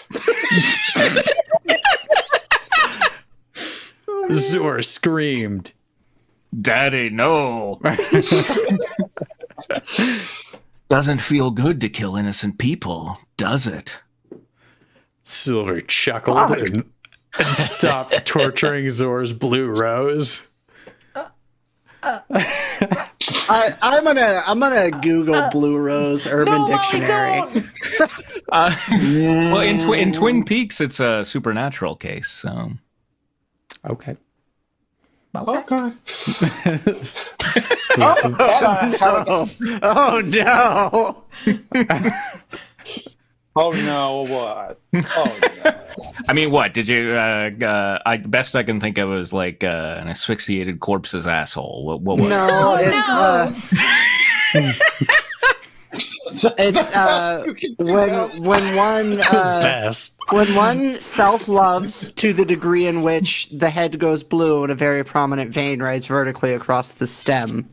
Zor screamed. Daddy, no. Doesn't feel good to kill innocent people, does it? Silver chuckled and stopped torturing Zor's blue rose. I'm gonna Google Blue Rose Urban Dictionary. Well, in Twin Peaks, it's a supernatural case. So Okay. Okay. Oh no! Oh no, what? Oh no. I mean, what did you? Best I can think of is like an asphyxiated corpse's asshole. What was it? No, it's Best. when one self loves to the degree in which the head goes blue and a very prominent vein rides vertically across the stem.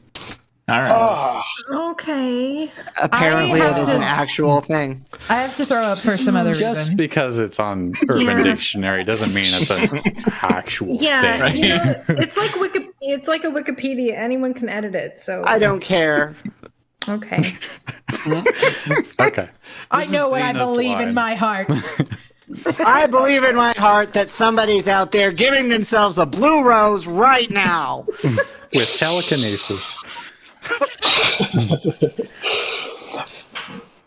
All right. Oh, Okay. Apparently, have it is to- an actual thing. I have to throw up for some other Just reason. because it's on Urban Yeah. Dictionary doesn't mean it's an actual Yeah, thing. you know, it's like it's like a Wikipedia. Anyone can edit it. So I don't care. okay. Okay. I This know is what I Xena's believe line. in my heart. I believe in my heart that somebody's out there giving themselves a blue rose right now. With telekinesis.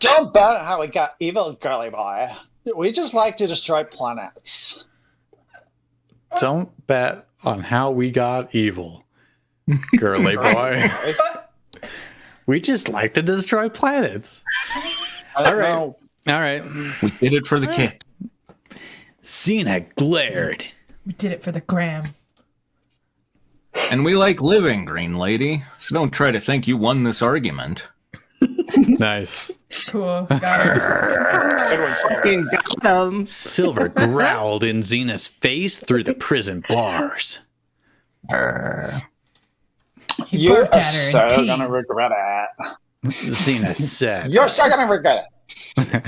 don't bet how we got evil, girly boy. We just like to destroy planets. Don't bet on how we got evil, girly boy. We just like to destroy planets. All right. We did it for the kid. Xena glared. We did it for the gram. And we like living, Green Lady. So don't try to think you won this argument. Nice. Cool. Got it. Good one, Silver. Fucking got him. Silver growled in Xena's face through the prison bars. He You're barked at her so and peed. gonna regret it. Xena said. You're so gonna regret it.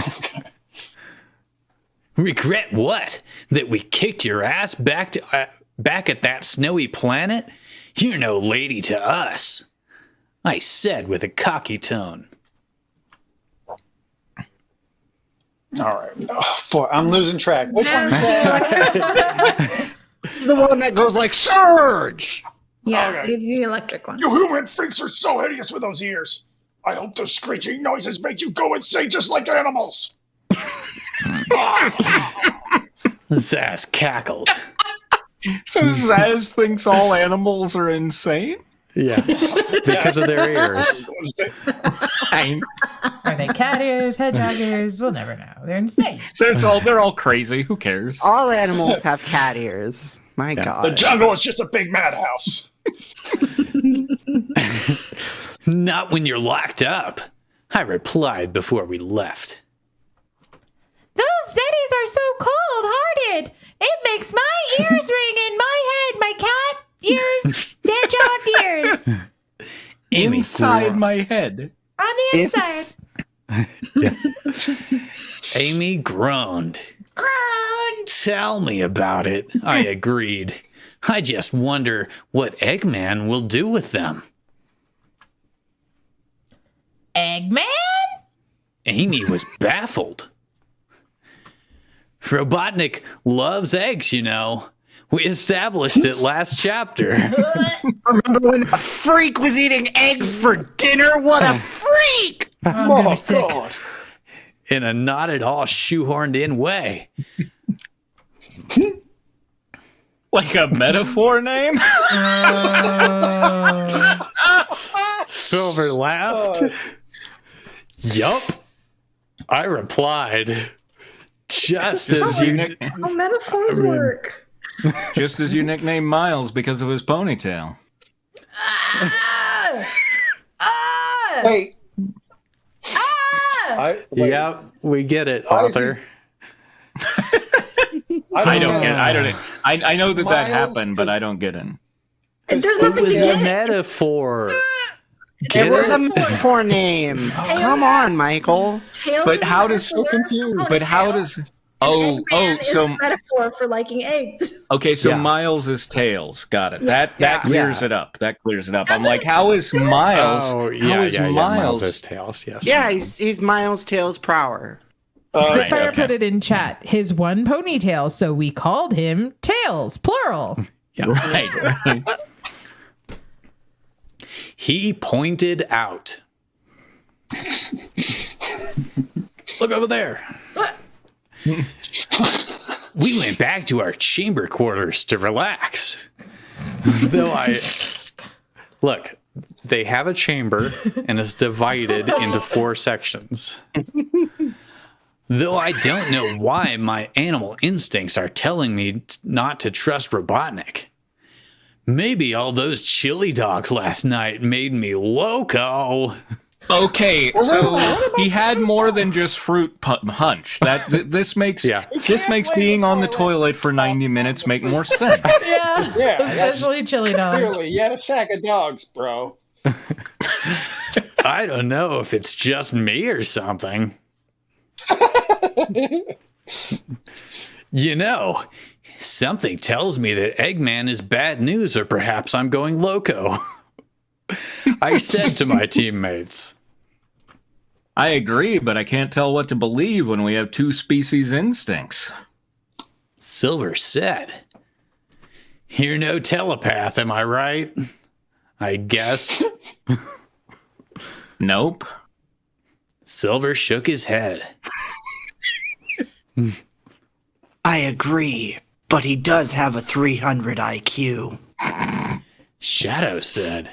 Regret what? That we kicked your ass back at that snowy planet? You're no lady to us, I said with a cocky tone. All right. Oh, boy, I'm losing track. Which one said? It's the one that goes like Surge. Yeah, Okay. it's the electric one. You human freaks are so hideous with those ears. I hope those screeching noises make you go insane just like animals. Zaz cackled. So Zaz thinks all animals are insane? Yeah, because of their ears. Are they cat ears, hedgehog ears? We'll never know. They're insane. They're all crazy. Who cares? All animals have cat ears. My The God. jungle is just a big madhouse. Not when you're locked up, I replied before we left. Those Zeddies are so cold-hearted. It makes my ears ring in my head. My cat ears, hedgehog ears. Amy Inside gro- my head. On the inside. Amy groaned. Ground. Tell me about it, I agreed. I just wonder what Eggman will do with them. Eggman? Amy was baffled. Robotnik loves eggs, you know. We established it last chapter. Remember when the freak was eating eggs for dinner? What a freak! I'm gonna be Oh, sick. God. In a not at all shoehorned in way. Like a metaphor name? Silver laughed. Yup. I replied. Just as you... How metaphors work. Just as you nicknamed Miles because of his ponytail. Wait. Wait. Yeah, we get it, author. I don't get it. I know that Miles happened, but I don't get it. There's It nothing was to a it. metaphor. It Get was a it? metaphor name. Come on, Michael. Tails But is a how does- metaphor for But how ponytail. does... Oh, Eggman is so... a metaphor for liking eggs. Okay, so Yeah. Miles is Tails. Got it. Yeah. That clears Yeah. it up. That clears it up. I'm like, how is Miles? Oh, how yeah, is yeah, yeah. Miles? Miles is tails, yes. Yeah, he's Miles Tails Prower. Spitfire okay. put it in chat. His one ponytail, so we called him Tails, plural. Yeah. Right. He pointed out. Look over there. We went back to our chamber quarters to relax. Look, they have a chamber and it's divided into 4 sections. Though I don't know why my animal instincts are telling me not to trust Robotnik. Maybe all those chili dogs last night made me loco. Okay, so he had more than just fruit hunch. This makes being on the toilet for 90 minutes make more sense. Yeah, Yeah, especially chili dogs. Clearly, you had a sack of dogs, bro. I don't know if it's just me or something. You know, something tells me that Eggman is bad news, or perhaps I'm going loco. I said to my teammates. I agree, but I can't tell what to believe when we have 2 species instincts. Silver said, "You're no telepath, am I right?" I guessed. Nope. Silver shook his head. I agree, but he does have a 300 IQ. Shadow said,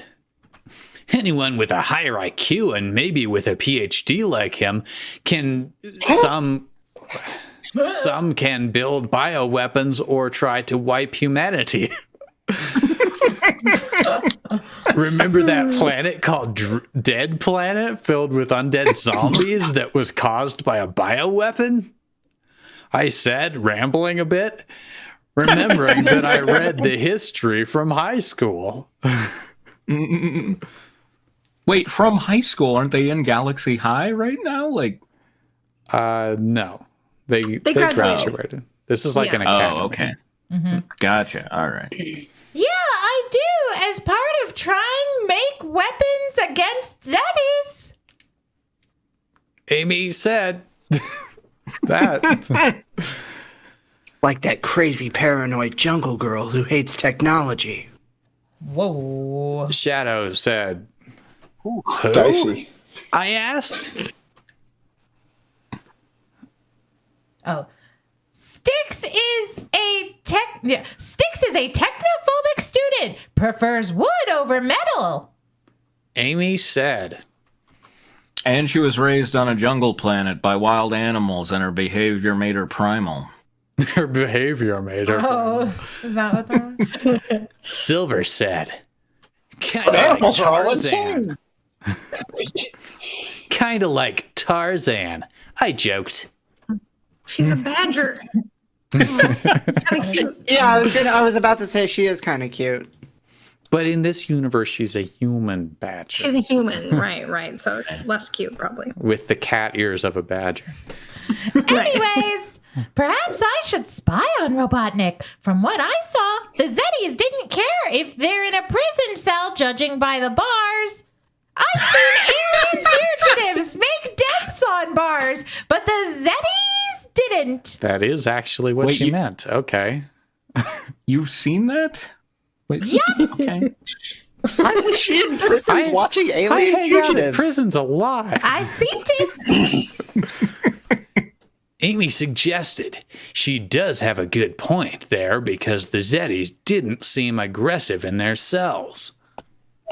anyone with a higher IQ and maybe with a PhD like him can some can build bioweapons or try to wipe humanity. Remember that planet called Dead Planet filled with undead zombies that was caused by a bioweapon? I said, rambling a bit, remembering that I read the history from high school. Wait, from high school? Aren't they in Galaxy High right now? Like, No. They graduated. graduated. This is like an academy. oh, okay. Gotcha. All right. Yeah, I do, as part of trying to make weapons against Zeddies. Amy said that. Like that crazy paranoid jungle girl who hates technology. Whoa. Shadow said, who? Dicey. I asked. Oh. Styx is a technophobic student. Prefers wood over metal. Amy said. And she was raised on a jungle planet by wild animals, and her behavior made her primal. Her behavior made her. Oh, is that what that was? Silver said. Kind But of like animals are all Tarzan. insane. Kind of like Tarzan. I joked. She's a badger. It's kind of cute. Yeah, I was about to say she is kind of cute. But in this universe, she's a human badger. She's a human, right. So less cute, probably. With the cat ears of a badger. Anyways, perhaps I should spy on Robotnik. From what I saw, the Zeddies didn't care if they're in a prison cell, judging by the bars. I've seen alien fugitives make deaths on bars, but the Zeddies didn't. That is actually what Wait, she meant. Okay. You've seen that? Wait, Yup. Okay. Why was she in prisons watching I alien hang out at fugitives? prisons a lot. I seen it. Amy suggested she does have a good point there because the Zeddies didn't seem aggressive in their cells.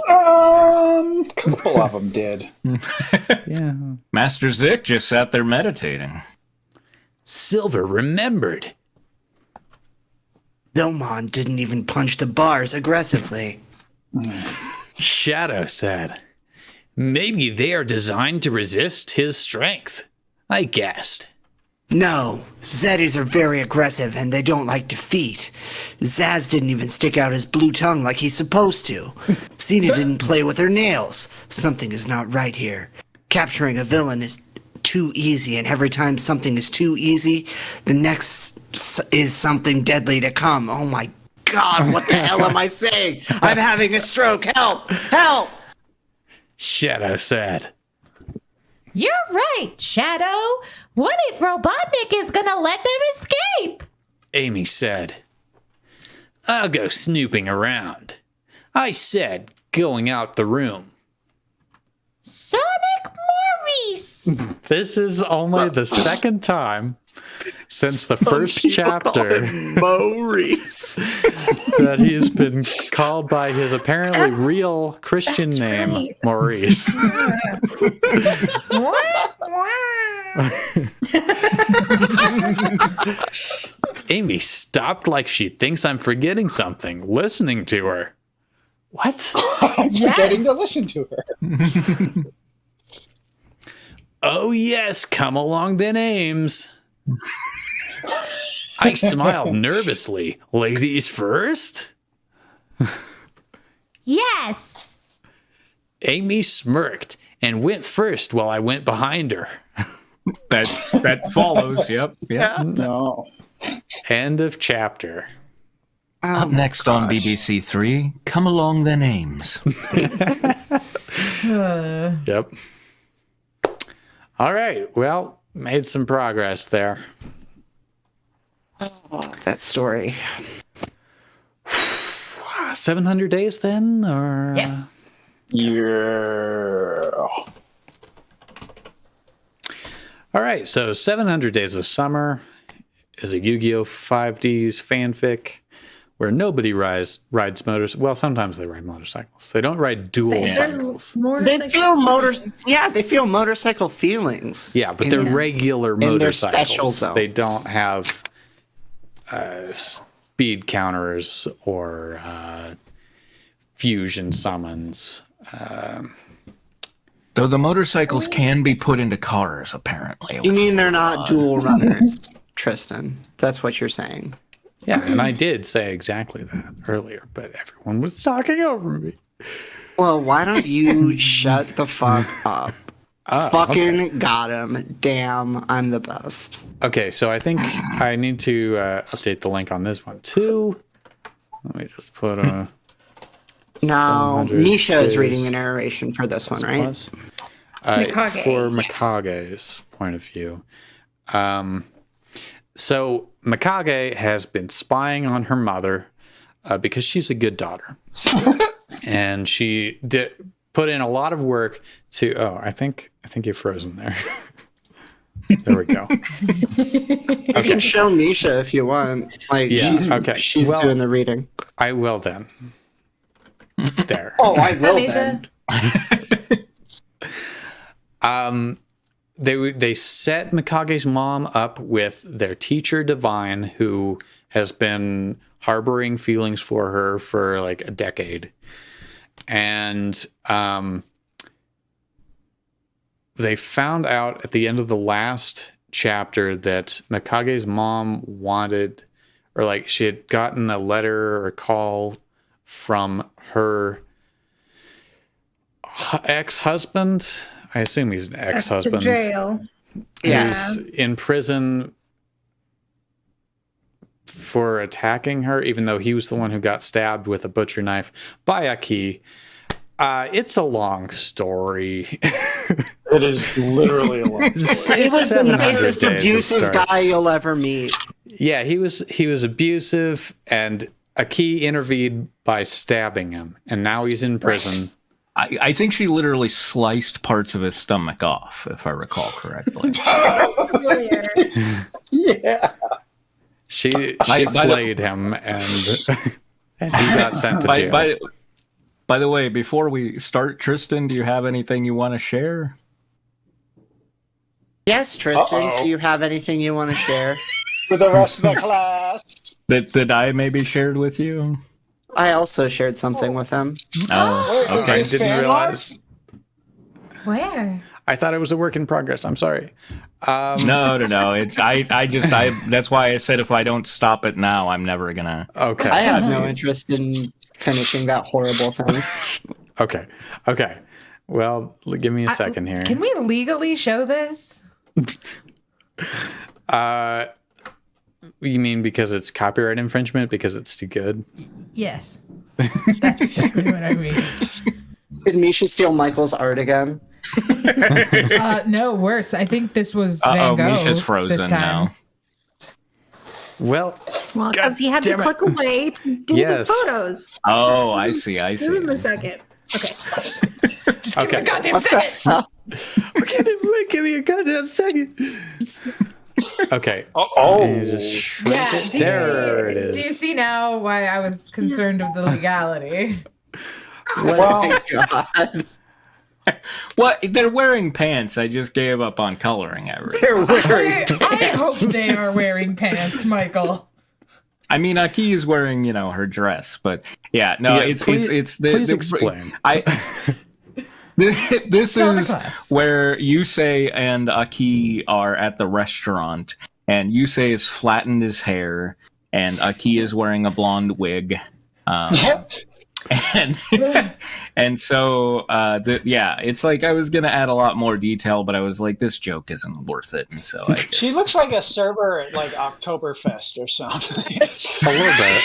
Couple of them did. Yeah. Master Zick just sat there meditating. Silver remembered. Vilmon didn't even punch the bars aggressively. Shadow said, maybe they are designed to resist his strength. I guessed. No, Zeddies are very aggressive and they don't like defeat. Zaz didn't even stick out his blue tongue like he's supposed to. Cena didn't play with her nails. Something is not right here. Capturing a villain is too easy, and every time something is too easy, the next is something deadly to come. Oh my god, what the hell am I saying? I'm having a stroke. Help! Help! Shadow said, You're right, Shadow. What if Robotnik is gonna let them escape? Amy said, I'll go snooping around. I said, going out the room. Sonic Maurice. This is only the second time since the first chapter Maurice. that he's been called by his apparently real Christian name, right. Maurice. Amy stopped like she thinks I'm forgetting something, listening to her. What? I'm forgetting to listen to her. Oh, yes, come along then, Ames. I smiled nervously. Ladies first? Yes. Amy smirked and went first while I went behind her. That follows. Yep. No. End of chapter. Up next on BBC Three, Come Along Then Ames. Yep. All right. Well, made some progress there. That story. 700 days then? Or Yes. Yeah. All right. So 700 Days of Summer is a Yu-Gi-Oh! 5D's fanfic where nobody rides motorcycles. Well, sometimes they ride motorcycles. They don't ride dual cycles. They feel motorcycle feelings. Yeah, but they're regular in their special motorcycles. zone. They don't have speed counters or fusion summons. Though the motorcycles can be put into cars, apparently. You mean they're not dual runners, Tristan? That's what you're saying. Yeah, and I did say exactly that earlier, but everyone was talking over me. Well, why don't you shut the fuck up? Fucking okay. got him. Damn, I'm the best. Okay, so I think I need to update the link on this one too. Let me just put a... Now, 700 Misha is days reading the narration for this one, right? plus. Mikage, For yes. Mikage's point of view. So Mikage has been spying on her mother because she's a good daughter. And she did put in a lot of work to... Oh, I think you're frozen there. There we go. You can show Misha if you want. Like, Yeah, she's Well, doing the reading. I will then. There. Oh, I will Misha. then. They set Mikage's mom up with their teacher Divine, who has been harboring feelings for her for like a decade. And they found out at the end of the last chapter that Mikage's mom wanted, or like she had gotten a letter or a call from her ex-husband. I assume he's an ex-husband. Jail. Who's in prison for attacking her, even though he was the one who got stabbed with a butcher knife by Aki. It's a long story. It is literally a long story. He was the 700 nicest days of abusive story. guy you'll ever meet. Yeah, he was abusive, and Aki intervened by stabbing him, and now he's in prison. I think she literally sliced parts of his stomach off, if I recall correctly. Yeah. She By the- flayed him, and he got sent to jail. By the way, before we start, Tristan, do you have anything you want to share? Yes, Tristan, Uh-oh. do you have anything you want to share? With the rest of the class. That I maybe shared with you? I also shared something with him. Oh, Wait, okay. I didn't realize. Where? I thought it was a work in progress. I'm sorry. No. It's I that's why I said if I don't stop it now, I'm never gonna. Okay. I have no interest in finishing that horrible thing. Okay. Well, give me a second here. Can we legally show this? You mean because it's copyright infringement? Because it's too good? Yes. That's exactly what I mean. Did Misha steal Michael's art again? No, worse. I think this was Van Gogh. Misha's frozen this time. now. Well, Well, because he had to damn it. click away to do Yes. the photos. Oh, I see. Give him a second. Okay. Just give me Okay. a goddamn second. give me a goddamn second. Okay. Oh. And you just shrink Yeah. it. There it is. Do you see now why I was concerned of the legality? Well, God. What? They're wearing pants. I just gave up on coloring everything. They're wearing I hope they are wearing pants, Michael. I mean, Aki is wearing, her dress, but yeah, no, Yeah, it's please explain. This Tell the is class. where Yusei and Aki are at the restaurant, and Yusei has flattened his hair, and Aki is wearing a blonde wig. And so it's like I was gonna add a lot more detail, but I was like, this joke isn't worth it, and so I just, she looks like a server at like Oktoberfest or something. A little bit.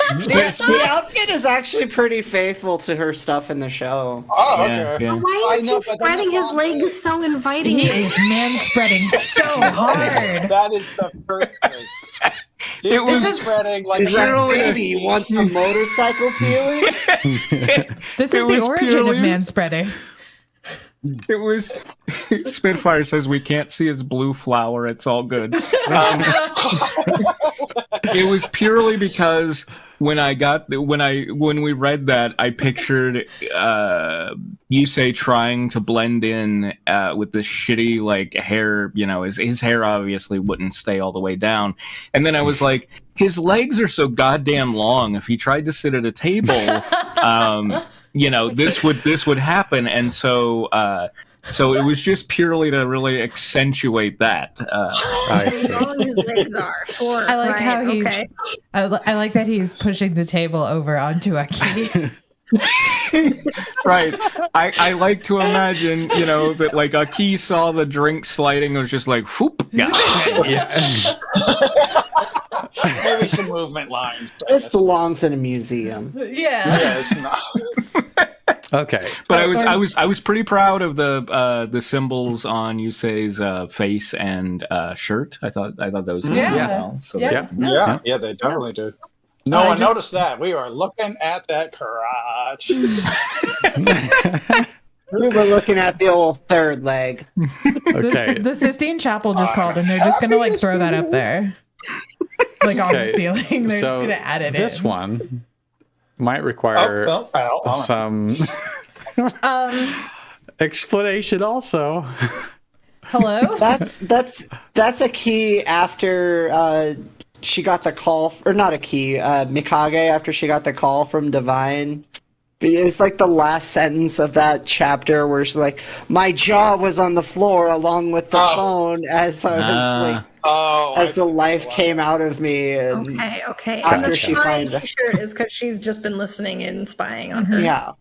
The outfit is actually pretty faithful to her stuff in the show. Oh, Yeah, okay. yeah. Why is I know, he but then spreading the his long legs so inviting? He is man-spreading so hard. That is the first thing. It was spreading like Is that baby wants some motorcycle feeling? This It is was the origin purely- of man-spreading. It was Spitfire says we can't see his blue flower. It's all good. It was purely because when we read that, I pictured Yusei trying to blend in with this shitty like hair. You know, his hair obviously wouldn't stay all the way down, and then I was like, his legs are so goddamn long. If he tried to sit at a table, you know, this would happen, and so it was just purely to really accentuate that. I see. How long his legs are. I like how he's. Okay. I like that he's pushing the table over onto a key. Right. I like to imagine, you know, that like Aki saw the drink sliding and was just like, whoop. Yeah. Maybe some movement lines. This belongs in a museum. Yeah. It's not. Okay. But I was pretty proud of the symbols on Yusei's face and shirt. I thought those were well. So yeah, they definitely do. No one noticed that. We were looking at that crotch. We were looking at the old third leg. Okay. The Sistine Chapel just called, and they're just gonna like throw that up there, like on the ceiling. They're just gonna add it in. This one might require some explanation. Also, hello. That's a key after she got the call, or not a key. Mikage after she got the call from Divine. It's like the last sentence of that chapter where she's like, "My jaw was on the floor along with the phone as I was like." As the life came out of me. And okay. After And the she spying finds it. t-shirt is because she's just been listening and spying on her. Yeah.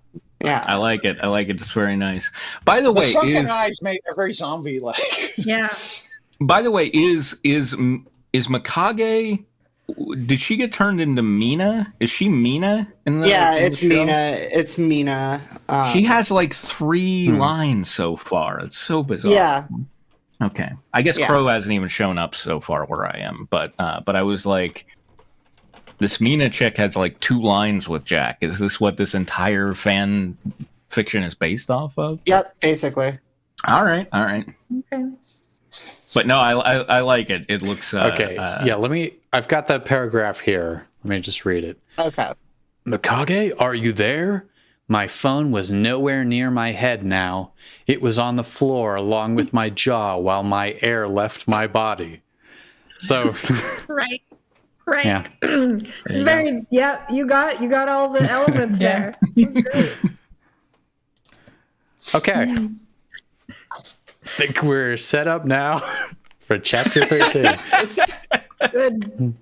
I like it. It's very nice. By the way, sunken eyes make her very zombie-like. Yeah. By the way, is Mikage? Did she get turned into Mina? Is she Mina in the? Yeah, in the it's show? Mina. It's Mina. She has like 3 lines so far. It's so bizarre. Yeah. Okay. I guess Crow hasn't even shown up so far where I am, but I was like, this Mina chick has like 2 lines with Jack. Is this what this entire fan fiction is based off of? Yep, basically. All right. Okay. But no, I like it. It looks okay. I've got that paragraph here. Let me just read it. Okay. Mikage, are you there? My phone was nowhere near my head now. It was on the floor along with my jaw while my air left my body. So Right. Yeah. You got all the elements there. It was great. Okay. I think we're set up now for chapter 13. Good.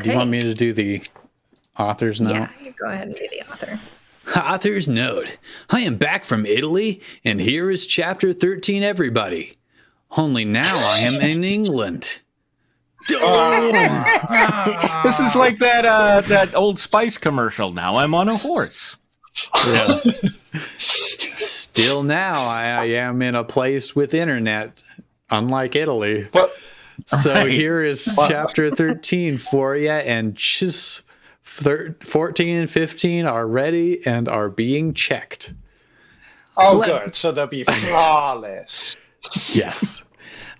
Do you want me to do the author's note? Yeah, you go ahead and do the author. Author's note. I am back from Italy, and here is chapter 13, everybody. Only now I am in England. This is like that Old Spice commercial. Now I'm on a horse. Yeah. Still now I am in a place with internet, unlike Italy. So here is chapter 13 for you, and just 14 and 15 are ready and are being checked. Good. So they'll be flawless. Yes.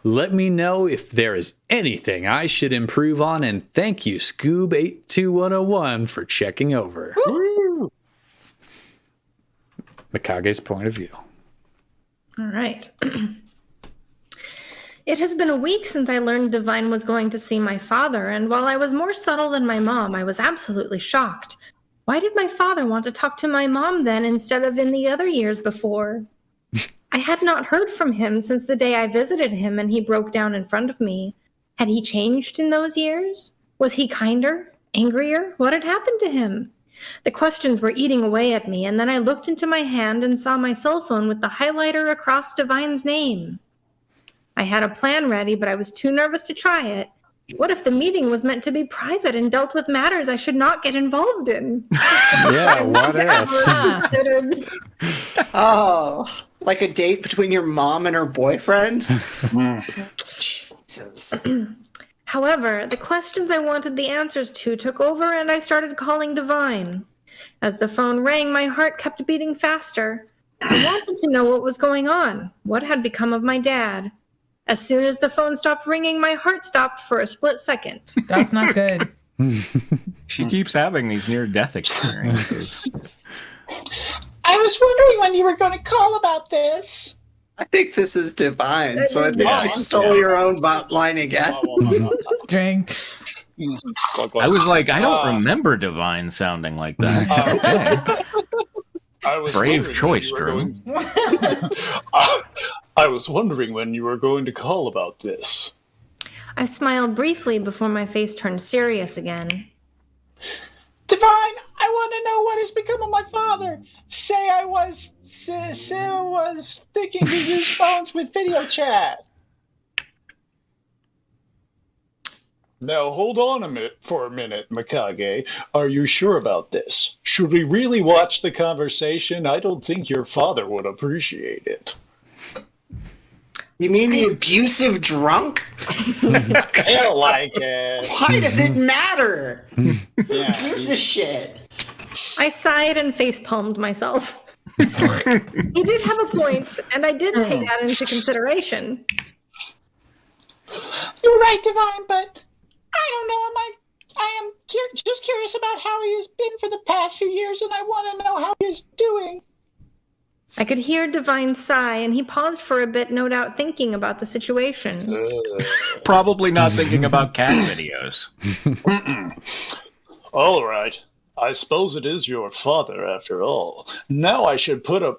Let me know if there is anything I should improve on, and thank you, Scoob82101, for checking over. Woo! Mikage's point of view. All right. It has been a week since I learned Divine was going to see my father, and while I was more subtle than my mom, I was absolutely shocked. Why did my father want to talk to my mom then instead of in the other years before? I had not heard from him since the day I visited him and he broke down in front of me. Had he changed in those years? Was he kinder? Angrier? What had happened to him? The questions were eating away at me, and then I looked into my hand and saw my cell phone with the highlighter across Divine's name. I had a plan ready, but I was too nervous to try it. What if the meeting was meant to be private and dealt with matters I should not get involved in? Yeah, what if? Oh, like a date between your mom and her boyfriend? Jesus. However, the questions I wanted the answers to took over, and I started calling Divine. As the phone rang, my heart kept beating faster. I wanted to know what was going on. What had become of my dad? As soon as the phone stopped ringing, my heart stopped for a split second. That's not good. She keeps having these near-death experiences. I was wondering when you were going to call about this. I think this is divine, so I think Yeah. you stole your own line again. Drink. I was like, I don't remember Divine sounding like that. Okay. I was Brave wondering choice, when Drew. you were going- I was wondering when you were going to call about this. I smiled briefly before my face turned serious again. Divine, I want to know what has become of my father. Sarah was thinking to use phones with video chat. Now hold on for a minute, Mikage. Are you sure about this? Should we really watch the conversation? I don't think your father would appreciate it. You mean the abusive drunk? I don't like it. Why does it matter? Yeah. Who gives a shit? I sighed and facepalmed myself. He did have a point, and I did take that into consideration. You're right, Divine, but I don't know. I am just curious about how he has been for the past few years, and I want to know how he is doing. I could hear Divine sigh, and he paused for a bit, no doubt thinking about the situation. Probably not thinking about cat videos. All right. I suppose it is your father after all. Now I should put a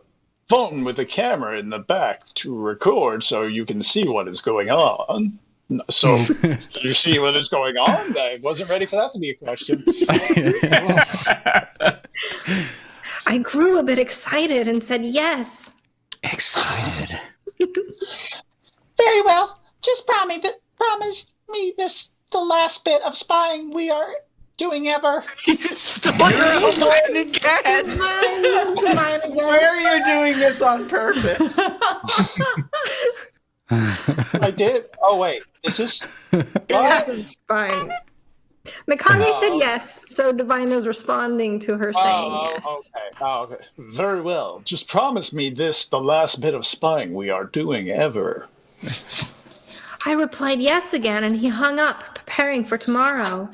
phone with a camera in the back to record so you can see what is going on. So, do you see what is going on? I wasn't ready for that to be a question. I grew a bit excited and said yes. Excited. Very well. Just promise me this the last bit of spying we are doing ever. You stole your own line again. Swear you're doing this on purpose. I did. Oh wait, is this? It's fine. Mikage said yes, so Divine is responding to her saying yes. Okay. Oh, okay. Very well. Just promise me this, the last bit of spying we are doing ever. I replied yes again, and he hung up, preparing for tomorrow.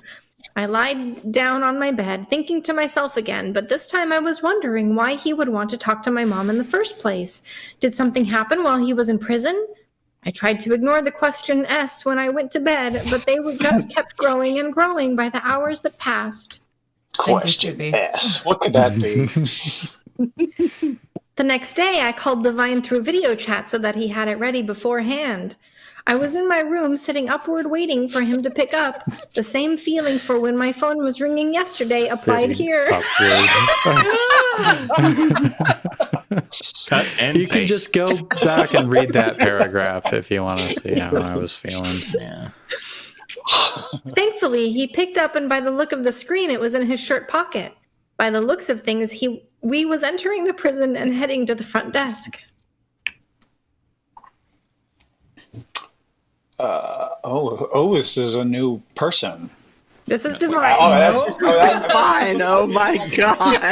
I lied down on my bed, thinking to myself again, but this time I was wondering why he would want to talk to my mom in the first place. Did something happen while he was in prison? I tried to ignore the question S when I went to bed, but they just kept growing and growing by the hours that passed. Question S. What could that be? The next day, I called Divine through video chat so that he had it ready beforehand. I was in my room sitting upward waiting for him to pick up. The same feeling for when my phone was ringing yesterday applied here. Cut and You can paste. just go back and read that paragraph if you want to see how I was feeling. Yeah. Thankfully, he picked up, and by the look of the screen, it was in his shirt pocket. By the looks of things, we was entering the prison and heading to the front desk. This is a new person. This is Divine. Fine. Oh my god.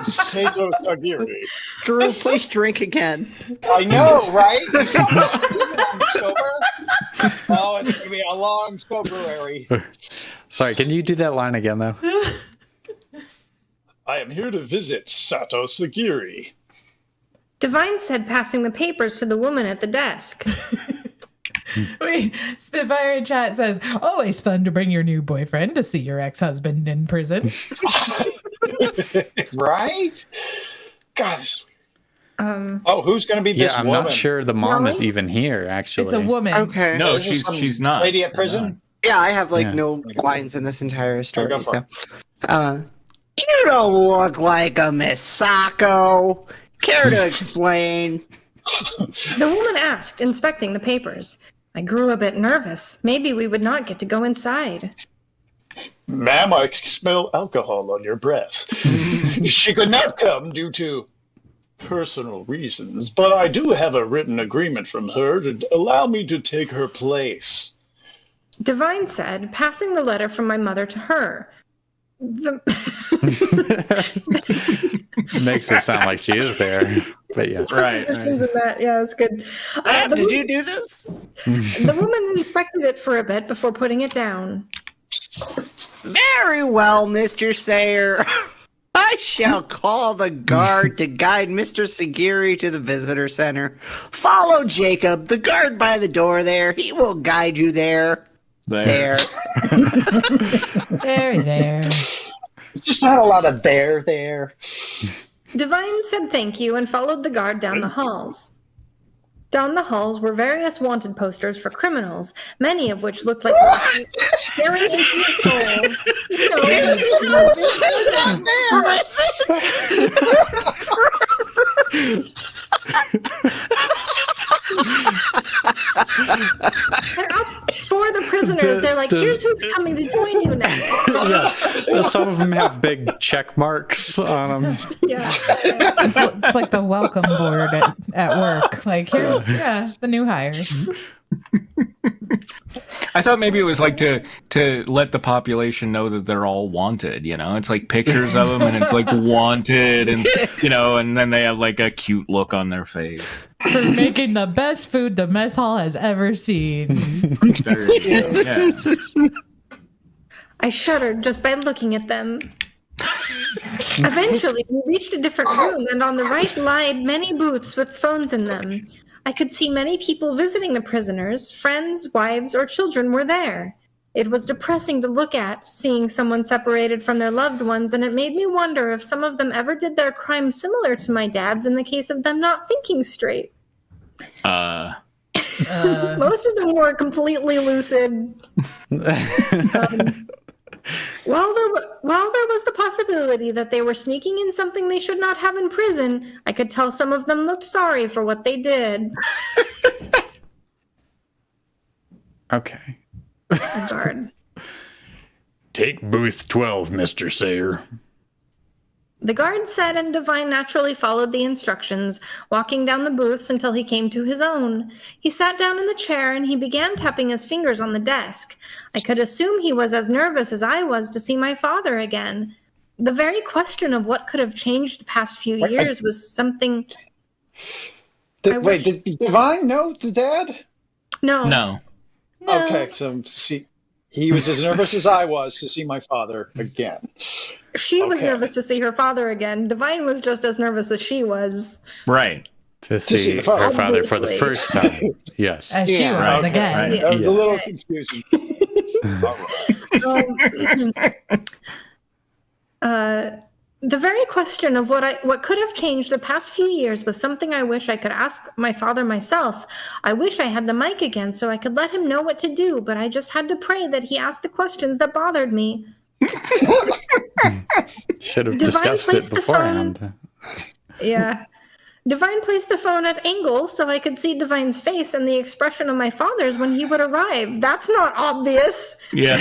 Sato Kagiri. Drew, please drink again. I know, right? I'm sober. Oh, it's gonna be a long soberary. Sorry, can you do that line again, though? I am here to visit Sato Sagiri. Divine said, passing the papers to the woman at the desk. Wait, Spitfire in chat says, always fun to bring your new boyfriend to see your ex-husband in prison. Right? God. Who's going to be this Yeah, I'm woman? not sure the mom is Molly? even here, actually. It's a woman. Okay. No, Is this some she's not. Lady at prison? Yeah, I have Yeah. no lines in this entire story. go for So. You don't look like a Misako. Care to explain? The woman asked, inspecting the papers. I grew a bit nervous. Maybe we would not get to go inside. Ma'am, I smell alcohol on your breath. She could not come due to personal reasons, but I do have a written agreement from her to allow me to take her place. Divine said, passing the letter from my mother to her. Makes it sound like she is there, but yeah. Right. Positions in that. Yeah, it's good. Did you do this? The woman inspected it for a bit before putting it down. Very well, Mr. Sayer. I shall call the guard to guide Mr. Sagiri to the visitor center. Follow Jacob, the guard by the door there. He will guide you there. There. There. Just not a lot of there. Divine said thank you and followed the guard down the halls. Down the halls were various wanted posters for criminals, many of which looked like staring into your soul. They're up for the prisoners. They're like, here's who's coming to join you next. Yeah, some of them have big check marks on them. Yeah. It's like the welcome board at work. Like, here's the new hires. I thought maybe it was like to let the population know that they're all wanted, you know? It's like pictures of them and it's like wanted and, you know, and then they have like a cute look on their face. For making the best food the mess hall has ever seen. There you go. Yeah. I shuddered just by looking at them. Eventually, we reached a different room, and on the right lied many booths with phones in them. I could see many people visiting the prisoners. Friends, wives, or children were there. It was depressing to look at, seeing someone separated from their loved ones, and it made me wonder if some of them ever did their crimes similar to my dad's in the case of them not thinking straight. Most of them were completely lucid. While there was the possibility that they were sneaking in something they should not have in prison, I could tell some of them looked sorry for what they did. Okay. The guard. Take booth 12, Mr. Sayer. The guard said, and Divine naturally followed the instructions, walking down the booths until he came to his own. He sat down in the chair and he began tapping his fingers on the desk. I could assume he was as nervous as I was to see my father again. The very question of what could have changed the past few years was something... Did Divine know the dad? No. Okay, so he was as nervous as I was to see my father again. She was nervous to see her father again. Divine was just as nervous as she was. Right. To see her father for the first time. Yes. As she was again. Right. That was a little confusing. The very question of what could have changed the past few years was something I wish I could ask my father myself. I wish I had the mic again so I could let him know what to do, but I just had to pray that he asked the questions that bothered me. Should have discussed it beforehand. Yeah. Divine placed the phone at angle so I could see Divine's face and the expression of my father's when he would arrive. That's not obvious. Yeah.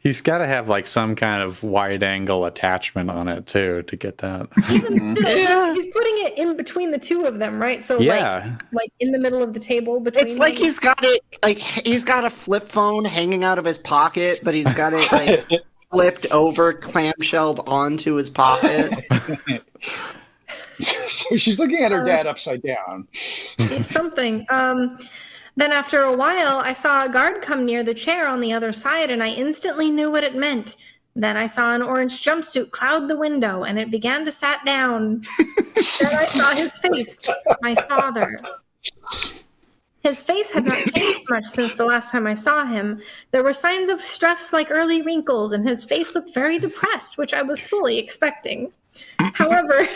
He's got to have like some kind of wide angle attachment on it too to get that. Even still, he's putting it in between the two of them, right? So like in the middle of the table between. It's like he's got it like he's got a flip phone hanging out of his pocket, but he's got it like flipped over, clamshelled onto his pocket. So she's looking at her dad upside down. It's something. Then after a while, I saw a guard come near the chair on the other side, and I instantly knew what it meant. Then I saw an orange jumpsuit cloud the window, and it began to sat down. Then I saw his face, my father. His face had not changed much since the last time I saw him. There were signs of stress like early wrinkles, and his face looked very depressed, which I was fully expecting. However,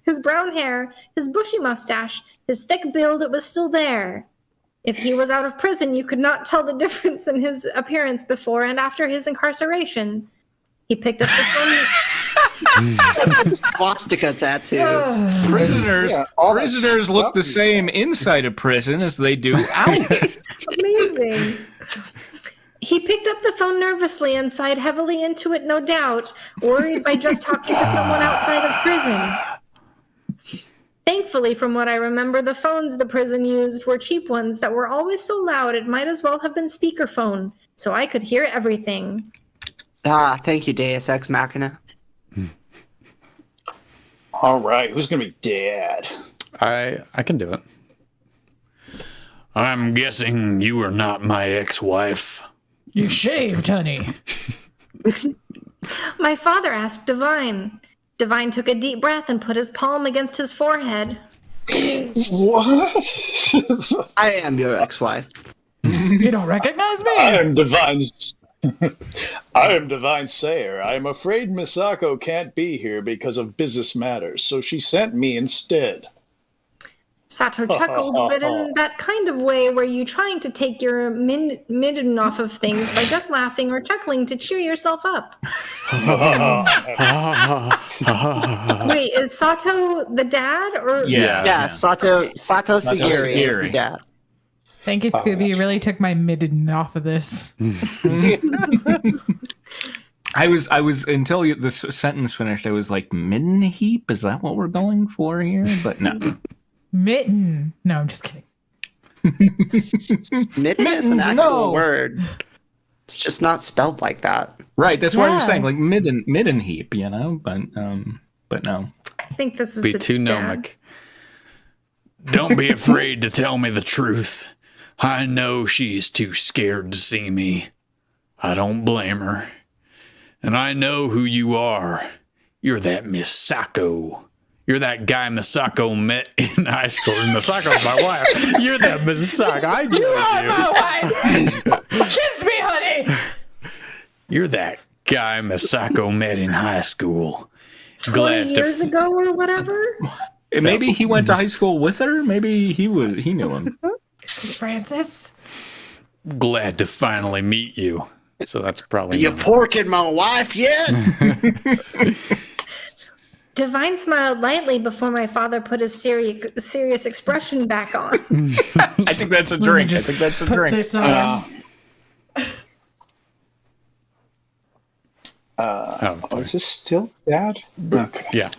his brown hair, his bushy mustache, his thick build, it was still there. If he was out of prison, you could not tell the difference in his appearance before and after his incarceration. He picked up the phone. Swastika tattoos. Prisoners look the same inside a prison as they do out. Amazing. He picked up the phone nervously and sighed heavily into it, no doubt, worried by just talking to someone outside of prison. Thankfully, from what I remember, the phones the prison used were cheap ones that were always so loud it might as well have been speakerphone, so I could hear everything. Thank you, Deus Ex Machina. All right, who's gonna be dad? I can do it. I'm guessing you are not my ex-wife. You shaved, honey. My father asked Divine. Divine took a deep breath and put his palm against his forehead. What? I am your ex-wife. You don't recognize me? I am Divine Sayer. I am afraid Misako can't be here because of business matters, so she sent me instead. Sato chuckled, but in that kind of way where you're trying to take your midden off of things by just laughing or chuckling to cheer yourself up. Wait, is Sato the dad? Or Yeah, Sato Sagiri is the dad. Thank you, Scooby. You really took my midden off of this. I was until this sentence finished. I was like, midden heap. Is that what we're going for here? But no. Mitten. No, I'm just kidding. Midden is an actual word. It's just not spelled like that. Right. That's what I was saying. Like midden heap. You know. But no. I think this is Be the too dad. gnomic. Don't be afraid to tell me the truth. I know she's too scared to see me. I don't blame her. And I know who you are. You're that Misako. You're that guy Misako met in high school. And Misako's my wife. You're that Misako. I know You are my wife! Kiss me, honey! You're that guy Misako met in high school. 20 years ago or whatever? Maybe he went to high school with her. Maybe he knew him. Is this Francis? Glad to finally meet you. So that's probably You porking my wife yet? Divine smiled lightly before my father put his serious expression back on. I think that's a drink. I think that's a drink. This on. Is this still dad? Okay. Yeah.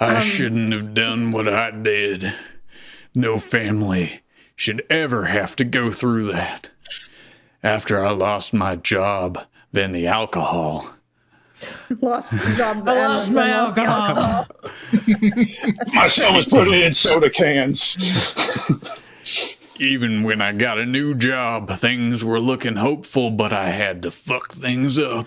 I shouldn't have done what I did. No family should ever have to go through that. After I lost my job, then the alcohol. Lost the job. I lost my alcohol. My son was putting in soda cans. Even when I got a new job, things were looking hopeful, but I had to fuck things up.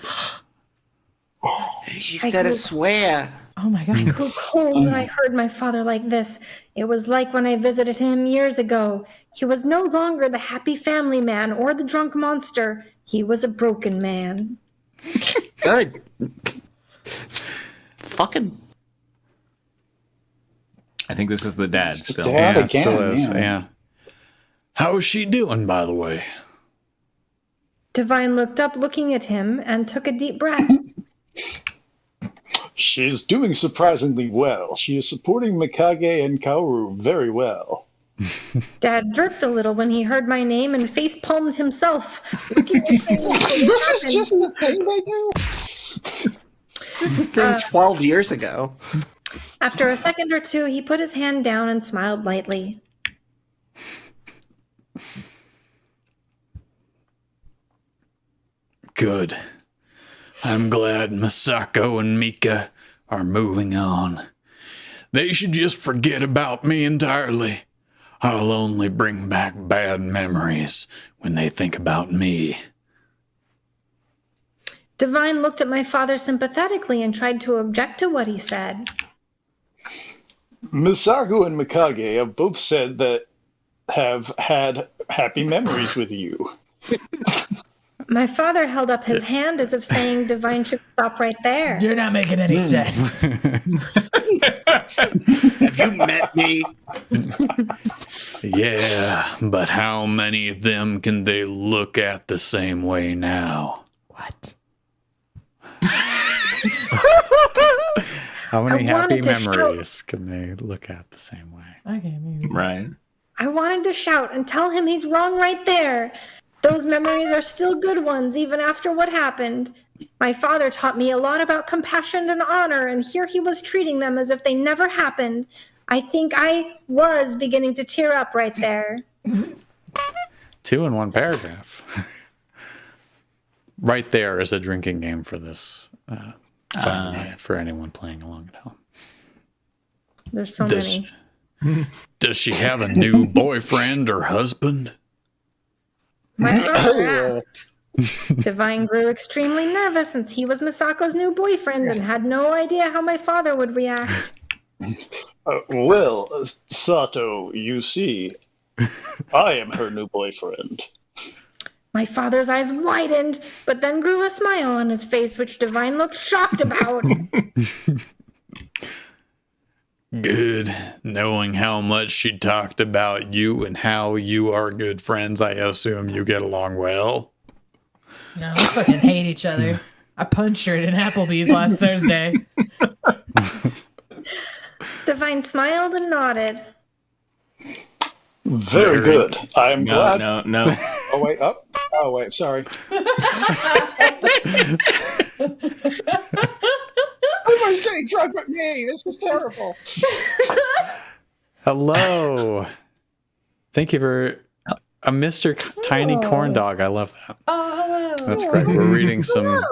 He said, I swear. Oh my god. I grew cold when I heard my father like this. It was like when I visited him years ago. He was no longer the happy family man or the drunk monster. He was a broken man. Good. Fucking. I think this is the dad still. Dad Yeah, it again, still is. yeah. Yeah. How is she doing, by the way? Divine looked up, looking at him, and took a deep breath. She's doing surprisingly well. She is supporting Mikage and Kaoru very well. Dad jerked a little when he heard my name and face-palmed himself, looking at things that This is just the thing they do. This is thing 12 years ago. After a second or two, he put his hand down and smiled lightly. Good. I'm glad Misako and Mika are moving on. They should just forget about me entirely. I'll only bring back bad memories when they think about me. Divine looked at my father sympathetically and tried to object to what he said. Misako and Mikage have both said that have had happy memories with you. My father held up his hand as if saying Divine should stop right there. You're not making any sense. Have you met me? Yeah, but how many of them can they look at the same way now? What? How many I happy wanted to shout. memories can they look at the same way? Okay, maybe. Right. I wanted to shout and tell him he's wrong right there. Those memories are still good ones, even after what happened. My father taught me a lot about compassion and honor, and here he was treating them as if they never happened. I think I was beginning to tear up right there. 2 in 1 paragraph. right there is a drinking game for this, by the way, for anyone playing along at home. There's so Does- many. Does she have a new boyfriend or husband? My father asked. Divine grew extremely nervous since he was Misako's new boyfriend and had no idea how my father would react. Well, Sato, you see, I am her new boyfriend. My father's eyes widened, but then grew a smile on his face, which Divine looked shocked about. Good. Knowing how much she talked about you and how you are good friends, I assume you get along well. No, we fucking hate each other. I punched her at an Applebee's last Thursday. Divine smiled and nodded. Very good. I'm glad. No. Oh, wait, up. Oh, wait, sorry. Everybody's getting drunk with me. This is terrible. Hello. Thank you for a Mr. Tiny Corn Dog. I love that. Oh, hello. That's great. We're reading some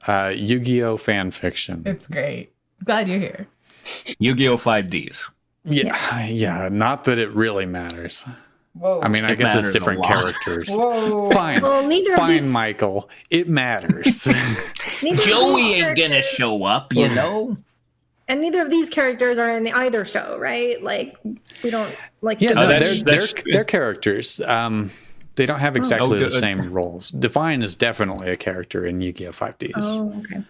Yu-Gi-Oh fan fiction. It's great. Glad you're here. Yu-Gi-Oh! 5Ds. Yeah. Not that it really matters. Whoa. I mean, I It guess it's matters a different lot. characters. Whoa. Fine. Well, neither of Fine, these, Michael. It matters. neither of Joey these ain't gonna characters- show up, you know? And neither of these characters are in either show, right? Like, we don't like. Yeah, Divine. no, that's- they're characters. They don't have exactly the good. same roles. Divine is definitely a character in Yu-Gi-Oh! 5Ds. Oh, okay.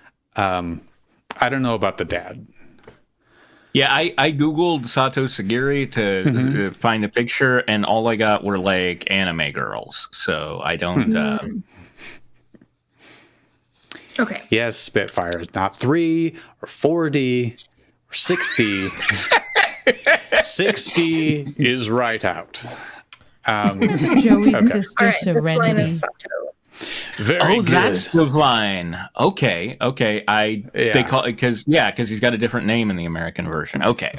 I don't know about the dad. Yeah, I googled Sato Sagiri to find a picture, and all I got were like anime girls. So I don't. Okay. Yes, Spitfire is not 3 or 4D or 60. 60 is right out. Joey's Okay. sister All right. This line Serenity. is Sato. Very good. That's Divine. Okay. They call it because he's got a different name in the American version. Okay.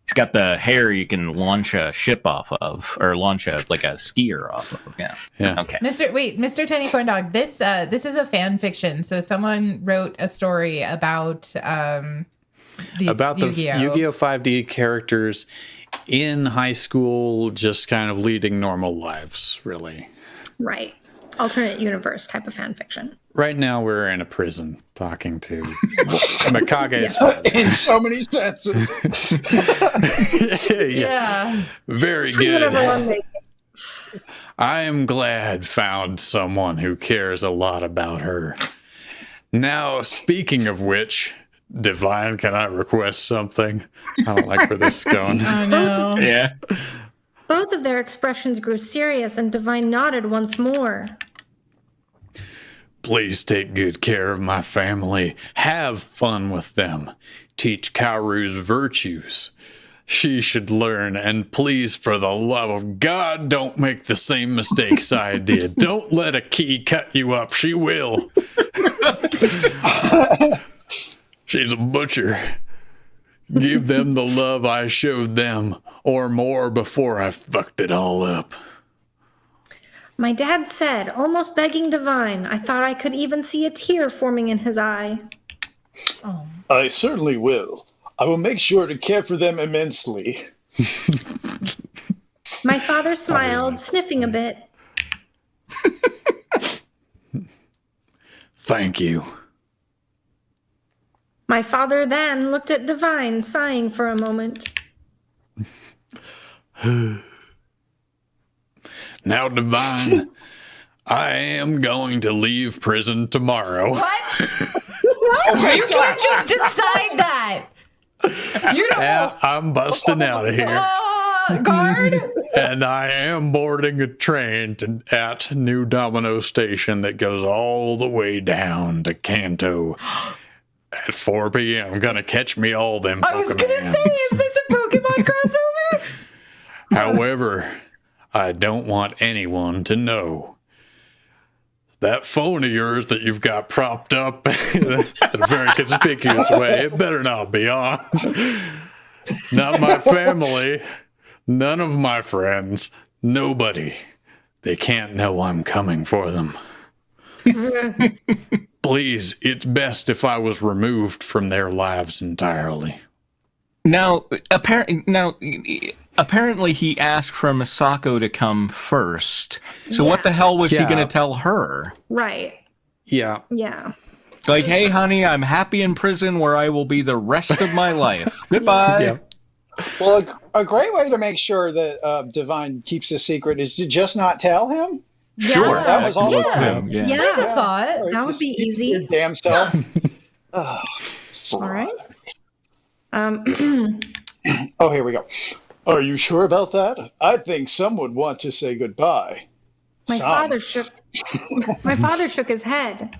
He's got the hair you can launch a ship off of, or launch a skier off of. Yeah. Okay. Mr. Tiny Corn Dog. This is a fan fiction. So someone wrote a story about about the Yu-Gi-Oh. Yu-Gi-Oh! 5D characters in high school, just kind of leading normal lives, really. Right. Alternate universe type of fan fiction. Right now, we're in a prison talking to Mikage's father. In so many senses. Yeah. Very Whatever good. one they I am glad found someone who cares a lot about her. Now, speaking of which, Divine, can I request something? I don't like where this is going. I know. Yeah. Both of their expressions grew serious, and Divine nodded once more. Please take good care of my family. Have fun with them. Teach Kaoru's virtues. She should learn, and please, for the love of God, don't make the same mistakes I did. Don't let a key cut you up. She will. She's a butcher. Give them the love I showed them, or more, before I fucked it all up. My dad said, almost begging Divine. I thought I could even see a tear forming in his eye. Oh. I certainly will. I will make sure to care for them immensely. My father smiled, sniffing a bit. Thank you. My father then looked at Divine, sighing for a moment. Now, Divine, I am going to leave prison tomorrow. What? You can't just decide that. You don't. Yeah, I'm busting out of here. Guard. And I am boarding a train at New Domino Station that goes all the way down to Kanto at 4 p.m. Gonna catch me all them Pokemon. I was gonna say, is this a Pokemon crossover? However, I don't want anyone to know. That phone of yours that you've got propped up in a very conspicuous way, it better not be on. Not my family, none of my friends, nobody. They can't know I'm coming for them. Please, it's best if I was removed from their lives entirely. Now, apparently he asked for Misako to come first. So what the hell was he going to tell her? Right. Yeah. Yeah. Like, hey, honey, I'm happy in prison where I will be the rest of my life. Goodbye. Yeah. Well, a great way to make sure that Divine keeps a secret is to just not tell him. Sure. Yeah. That was all. Yeah. There's a thought. That would be Just keep your easy. damn self. Oh, All right. Oh, here we go. Are you sure about that? I think some would want to say goodbye. My Some. father shook his head.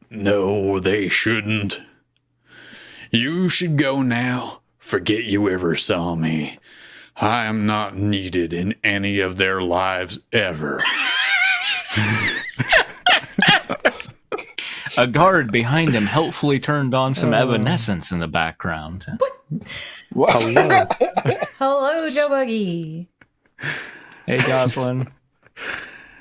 No, they shouldn't. You should go now. Forget you ever saw me. I am not needed in any of their lives ever. A guard behind him helpfully turned on some evanescence in the background. Hello. Hello, Joe Buggy. Hey, Jocelyn.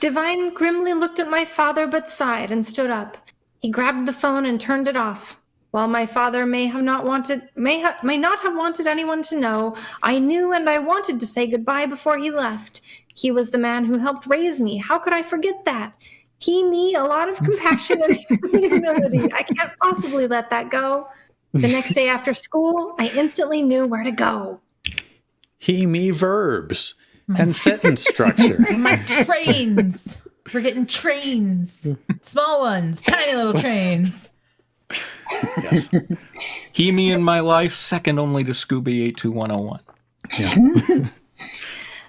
Divine grimly looked at my father but sighed and stood up. He grabbed the phone and turned it off. While my father may not have wanted anyone to know, I knew and I wanted to say goodbye before he left. He was the man who helped raise me. How could I forget that? Me, a lot of compassion and humility. I can't possibly let that go. The next day after school, I instantly knew where to go. He, me verbs and sentence structure. My trains. We're getting trains. Small ones. Tiny little trains. Yes. He, me, in my life, second only to Scooby 82101. Yeah.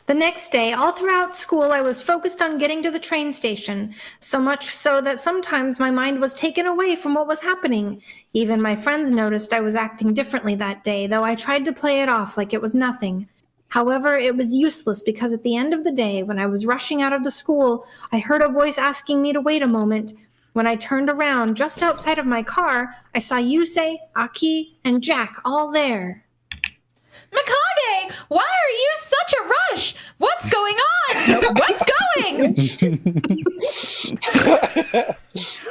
The next day, all throughout school, I was focused on getting to the train station, so much so that sometimes my mind was taken away from what was happening. Even my friends noticed I was acting differently that day, though I tried to play it off like it was nothing. However, it was useless because at the end of the day, when I was rushing out of the school, I heard a voice asking me to wait a moment. When I turned around, just outside of my car, I saw Yusei, Aki, and Jack all there. Mikage, why are you such a rush? What's going on? What's going?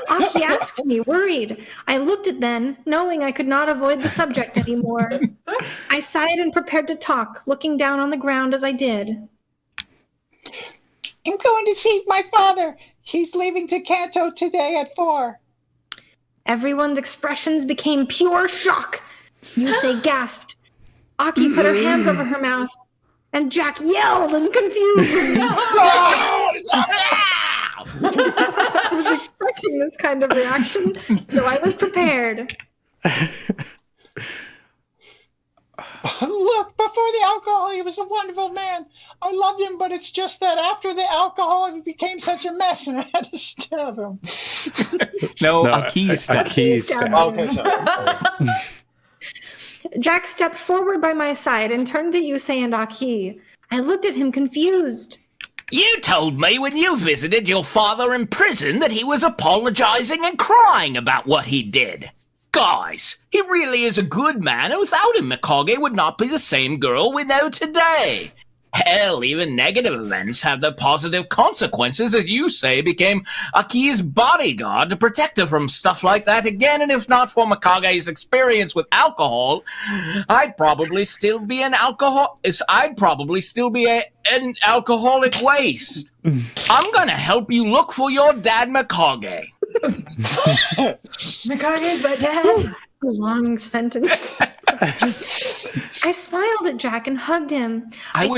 Aki asked me, worried. I looked at them, knowing I could not avoid the subject anymore. I sighed and prepared to talk, looking down on the ground as I did. I'm going to see my father. He's leaving to Kanto today at 4. Everyone's expressions became pure shock. Yusei gasped. Aki put her hands over her mouth, and Jack yelled in confusion. I was expecting this kind of reaction, so I was prepared. Look, before the alcohol, he was a wonderful man. I loved him, but it's just that after the alcohol, he became such a mess, and I had to stab him. No, Aki stabbed. Aki stabbed. Okay, sorry. Jack stepped forward by my side and turned to Yusei and Aki. I looked at him confused. You told me when you visited your father in prison that he was apologizing and crying about what he did. Guys, he really is a good man, and without him, Mikage would not be the same girl we know today. Hell, even negative events have their positive consequences, as you say, became Aki's bodyguard to protect her from stuff like that again, and if not for Mikage's experience with alcohol, I'd probably still be an alcoholic waste. I'm gonna help you look for your dad, Mikage. Mikage's my dad. A long sentence. I smiled at Jack and hugged him. I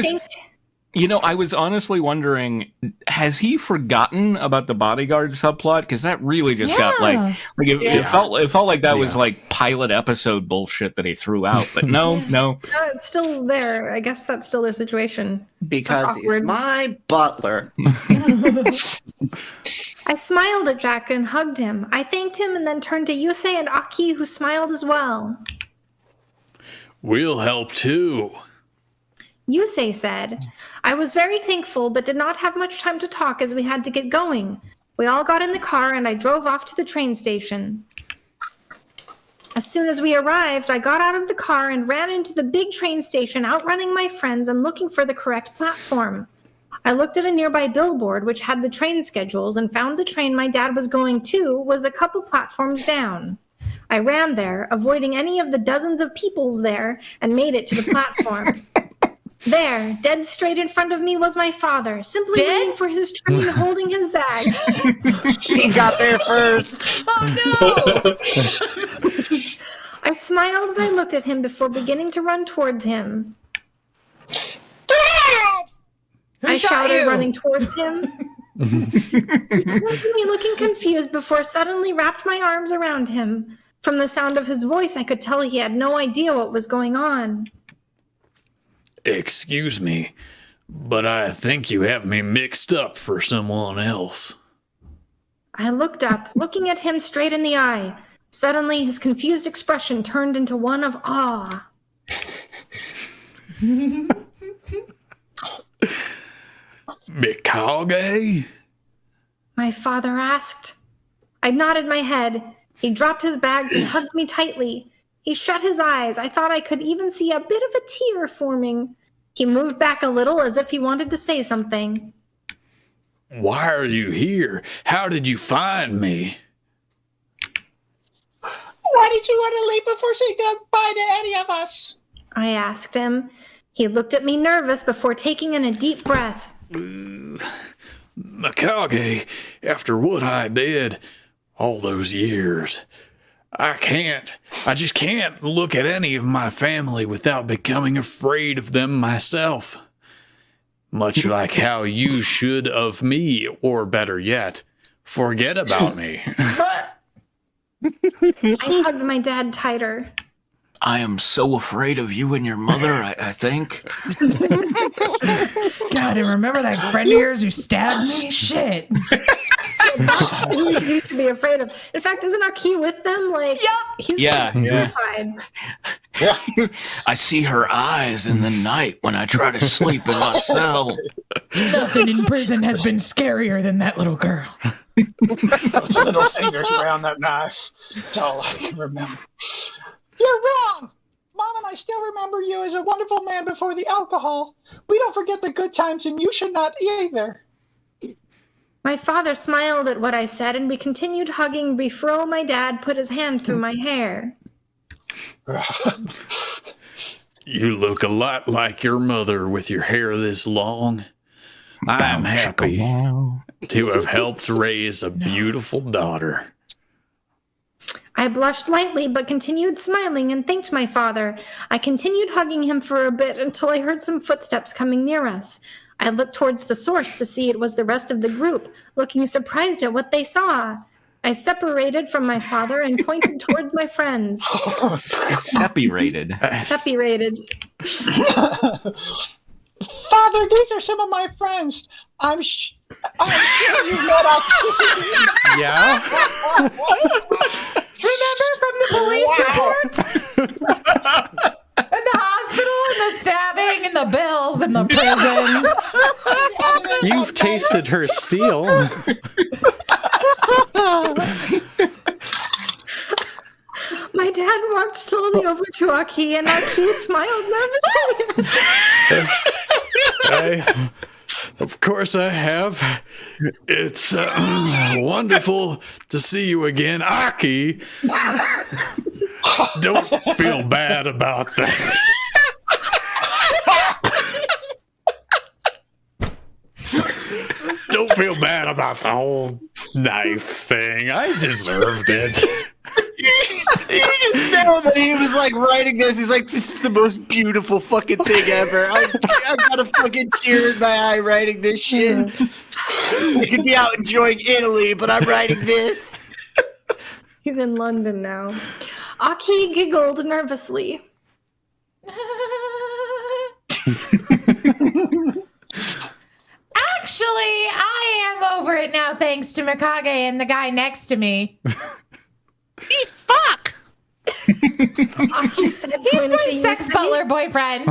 was honestly wondering, has he forgotten about the bodyguard subplot? Because that really just got it felt like that was like pilot episode bullshit that he threw out. But no. No, it's still there. I guess that's still the situation. Because he's my butler. I smiled at Jack and hugged him. I thanked him and then turned to Yusei and Aki, who smiled as well. We'll help too. Yusei said, I was very thankful, but did not have much time to talk as we had to get going. We all got in the car and I drove off to the train station. As soon as we arrived, I got out of the car and ran into the big train station, outrunning my friends and looking for the correct platform. I looked at a nearby billboard which had the train schedules and found the train my dad was going to was a couple platforms down. I ran there, avoiding any of the dozens of peoples there, and made it to the platform. There, dead straight in front of me, was my father, simply waiting for his train holding his bags. He got there first. Oh no! I smiled as I looked at him before beginning to run towards him. Dad! I shouted, running towards him. He looked at me looking confused before suddenly wrapped my arms around him. From the sound of his voice, I could tell he had no idea what was going on. Excuse me, but I think you have me mixed up for someone else. I looked up, looking at him straight in the eye. Suddenly, his confused expression turned into one of awe. Mikage? My father asked. I nodded my head. He dropped his bags and hugged me tightly. He shut his eyes. I thought I could even see a bit of a tear forming. He moved back a little as if he wanted to say something. Why are you here? How did you find me? Why did you want to leave before saying goodbye to any of us? I asked him. He looked at me nervous before taking in a deep breath. Mikage, after what I did all those years, I just can't look at any of my family without becoming afraid of them myself. Much like how you should of me, or better yet, forget about me. I hugged my dad tighter. I am so afraid of you and your mother, I think. God, and remember that friend of yours who stabbed me? Shit. That's who you should be afraid of. In fact, isn't Aki with them? Like, he's terrified. I see her eyes in the night when I try to sleep in my cell. Nothing in prison has been scarier than that little girl. Those little fingers around that knife. That's all I can remember. You're wrong! Mom and I still remember you as a wonderful man before the alcohol. We don't forget the good times, and you should not either. My father smiled at what I said, and we continued hugging before my dad put his hand through my hair. You look a lot like your mother with your hair this long. I'm happy to have helped raise a beautiful daughter. I blushed lightly but continued smiling and thanked my father. I continued hugging him for a bit until I heard some footsteps coming near us. I looked towards the source to see it was the rest of the group, looking surprised at what they saw. I separated from my father and pointed towards my friends. Separated. Separated. Father, these are some of my friends. I'm sure you've met up. Yeah? Remember from the police reports? And the hospital and the stabbing and the bills and the prison. You've tasted her steel. My dad walked slowly over to Aki, and Aki smiled nervously. Of course I have. It's wonderful to see you again, Aki. Don't feel bad about that. Don't feel bad about the whole knife thing. I deserved it. You just know that he was like writing this. He's like, this is the most beautiful fucking thing ever. I've got a fucking tear in my eye writing this shit. I could be out enjoying Italy, but I'm writing this. He's in London now. Aki giggled nervously. Actually, I am over it now thanks to Mikage and the guy next to me. Hey, fuck! Aki said, He's my sex butler boyfriend.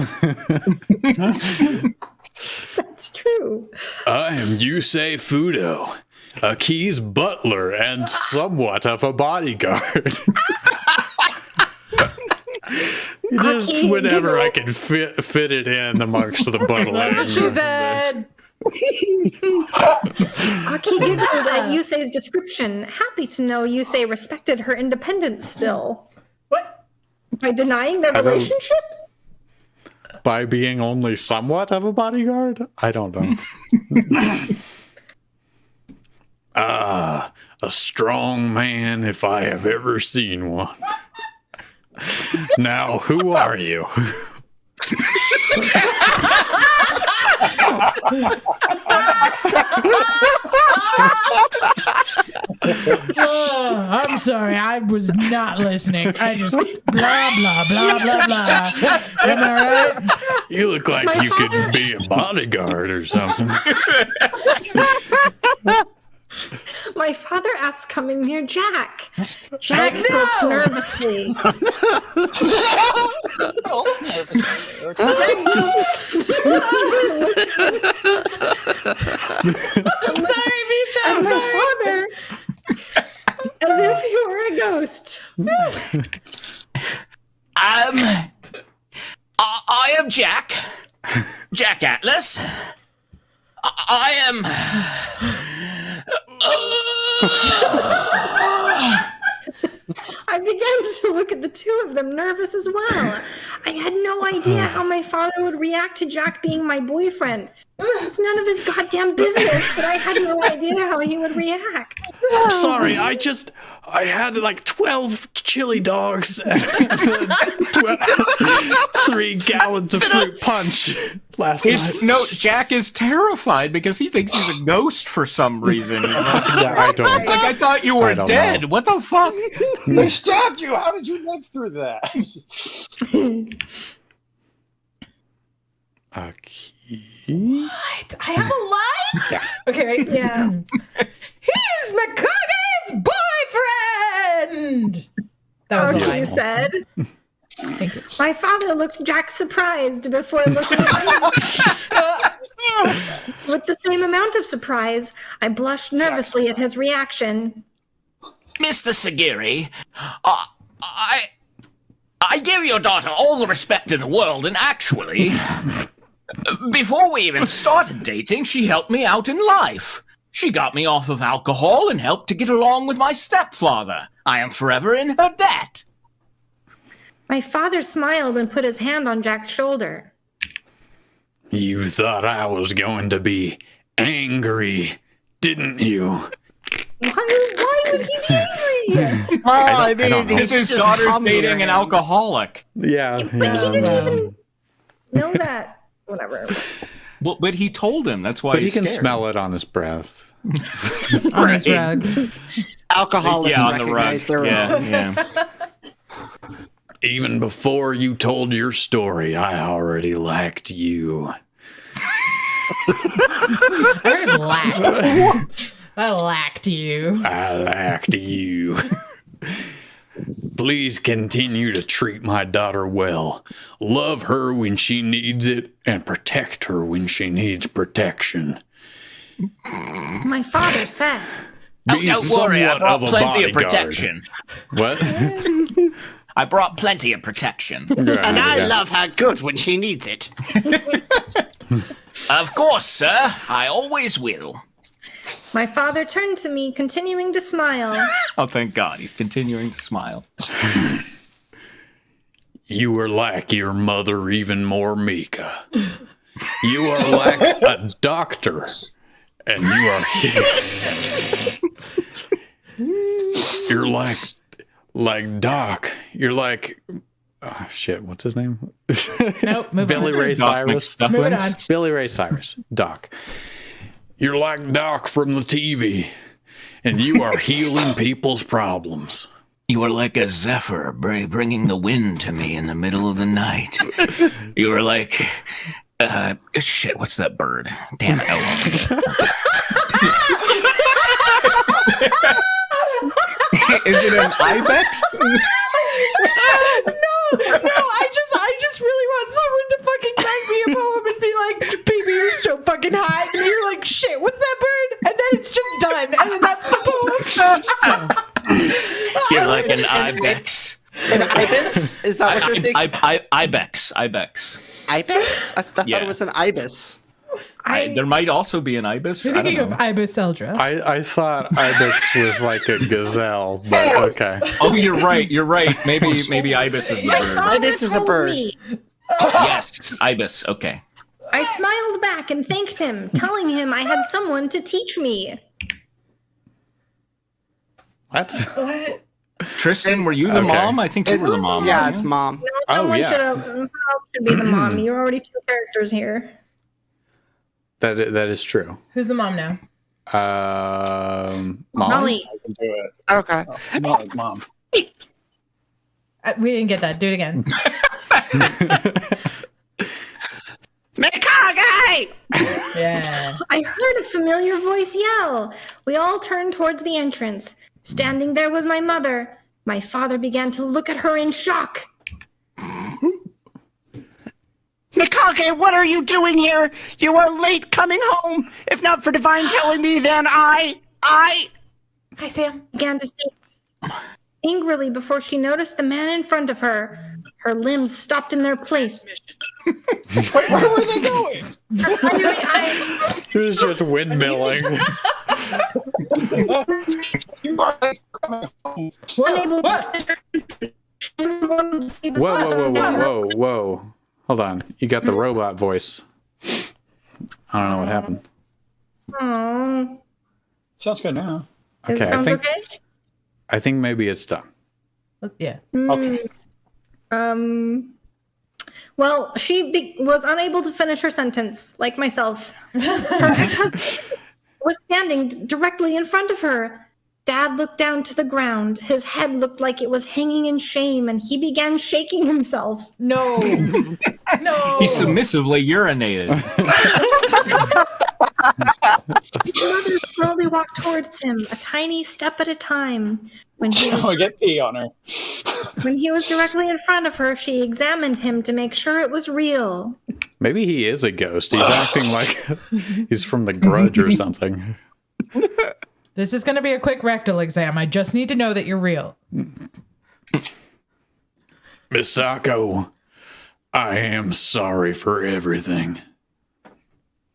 That's true. I am Yusei Fudo, Aki's butler and somewhat of a bodyguard. Just Aki whenever I giggled. can fit it in amongst the buttling. That's what she said. Aki giggled at Yusei's description, happy to know Yusei respected her independence still. What? By denying their relationship? By being only somewhat of a bodyguard? I don't know. A strong man if I have ever seen one. Now, who are you? I'm sorry, I was not listening. I just blah blah blah blah blah. Am I right? You look like you could be a bodyguard or something. My father asked coming near Jack. Jack looked nervously. I'm sorry, Misha. And I'm my sorry. father, as if he were a ghost. I am Jack. Jack Atlas. I am... I began to look at the two of them, nervous as well. I had no idea how my father would react to Jack being my boyfriend. It's none of his goddamn business, but I had no idea how he would react. I'm sorry, I had like 12 chili dogs and 3 gallons of fruit punch last night. No, Jack is terrified because he thinks he's a ghost for some reason. Yeah, I don't. Like, I thought you were dead. Know. What the fuck? They stabbed you. How did you live through that? What? I have a line? Yeah. Okay. Yeah. He's Mikage's boyfriend! That was the Okay, line. you said. Thank you. My father looked Jack surprised before looking at me. With the same amount of surprise, I blushed nervously at his reaction. Mr. Sagiri, I give your daughter all the respect in the world, and actually, before we even started dating, she helped me out in life. She got me off of alcohol and helped to get along with my stepfather. I am forever in her debt. My father smiled and put his hand on Jack's shoulder. You thought I was going to be angry, didn't you? Why would he be angry? Well, I don't know. Because his daughter's dating an alcoholic. Yeah. But he didn't even know that. Whatever. Well, but he told him. That's why But he he's can scared. smell it on his breath. On his rug. Alcoholics Yeah, on the rug. recognize their own. Yeah. Even before you told your story, I already liked you. I lacked. I lacked you. I liked you. Please continue to treat my daughter well. Love her when she needs it and protect her when she needs protection. My father said. Be Don't worry, I somewhat brought of a plenty of bodyguard. protection. What? I brought plenty of protection. And I love her good when she needs it. Of course, sir. I always will. My father turned to me, continuing to smile. Oh, thank God. He's continuing to smile. You are like your mother, even more, Mika. You are like a doctor, and you are you're like Doc. You're like, oh shit, what's his name? Nope, moving Billy on. Ray Doc Cyrus. McStuffins? Moving on. Billy Ray Cyrus. Doc. You're like Doc from the TV, and you are healing people's problems. You are like a zephyr bringing the wind to me in the middle of the night. You are like... shit, what's that bird? Damn it. Is it an ibex? No, I just really want someone to fucking write me a poem and be like, baby, you're so fucking hot. And you're like, shit, what's that bird? And then it's just done. And then that's the poem. You're like an ibex. An ibis? Is that what you're thinking? Ibex. Ibex? I thought Yeah. it was an ibis. There might also be an ibis. You're thinking of Ibis Eldra. I thought ibex was like a gazelle, but okay. Oh, you're right. Maybe ibis is the bird. Ibis is a bird. Yes, ibis. Okay. I smiled back and thanked him, telling him I had someone to teach me. What? Tristan, were you the mom? I think you were the mom. Yeah, weren't it's you? mom. No, Oh, someone yeah. should be the mom. You're already 2 characters here. That is true. Who's the mom now? Molly. I can do it. Okay. No, Mom. We didn't get that. Do it again. Mikage! Yeah. I heard a familiar voice yell. We all turned towards the entrance. Standing there was my mother. My father began to look at her in shock. Mikage, what are you doing here? You are late coming home. If not for Divine telling me, then I... Hi, Sam. Began to say angrily before she noticed the man in front of her. Her limbs stopped in their place. Wait, where were they going? It was just windmilling. You are late coming home. Whoa. Hold on. You got the robot voice. I don't know what happened. Aww. Sounds good now. Does it sound okay? I think maybe it's done. Yeah. Okay. Well, she was unable to finish her sentence, like myself. Her ex-husband was standing directly in front of her. Dad looked down to the ground. His head looked like it was hanging in shame, and he began shaking himself. No. No. He submissively urinated. Mother slowly walked towards him, a tiny step at a time. When he was I get pee on her. When he was directly in front of her, she examined him to make sure it was real. Maybe he is a ghost. He's acting like he's from the Grudge or something. This is going to be a quick rectal exam. I just need to know that you're real. Misako, I am sorry for everything.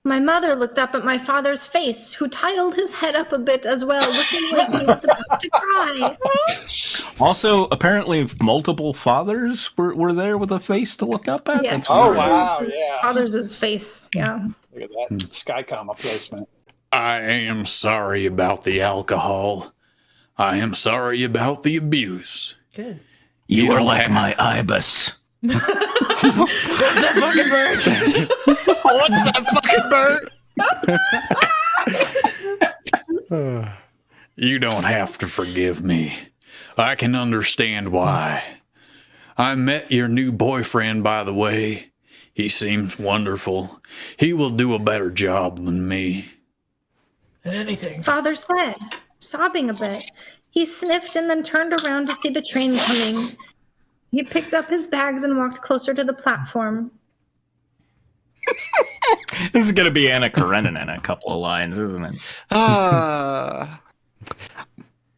My mother looked up at my father's face, who tiled his head up a bit as well, looking like he was about to cry. Also, apparently multiple fathers were there with a face to look up at. Yes. That's Oh, weird. wow, yeah. Father's face, yeah. Look at that Skycom placement. I am sorry about the alcohol. I am sorry about the abuse. Good. You are like my ibis. What's that fucking bird? What's that fucking bird? You don't have to forgive me. I can understand why. I met your new boyfriend, by the way. He seems wonderful. He will do a better job than me. And anything. Father said, sobbing a bit. He sniffed and then turned around to see the train coming. He picked up his bags and walked closer to the platform. This is going to be Anna Karenina in a couple of lines, isn't it?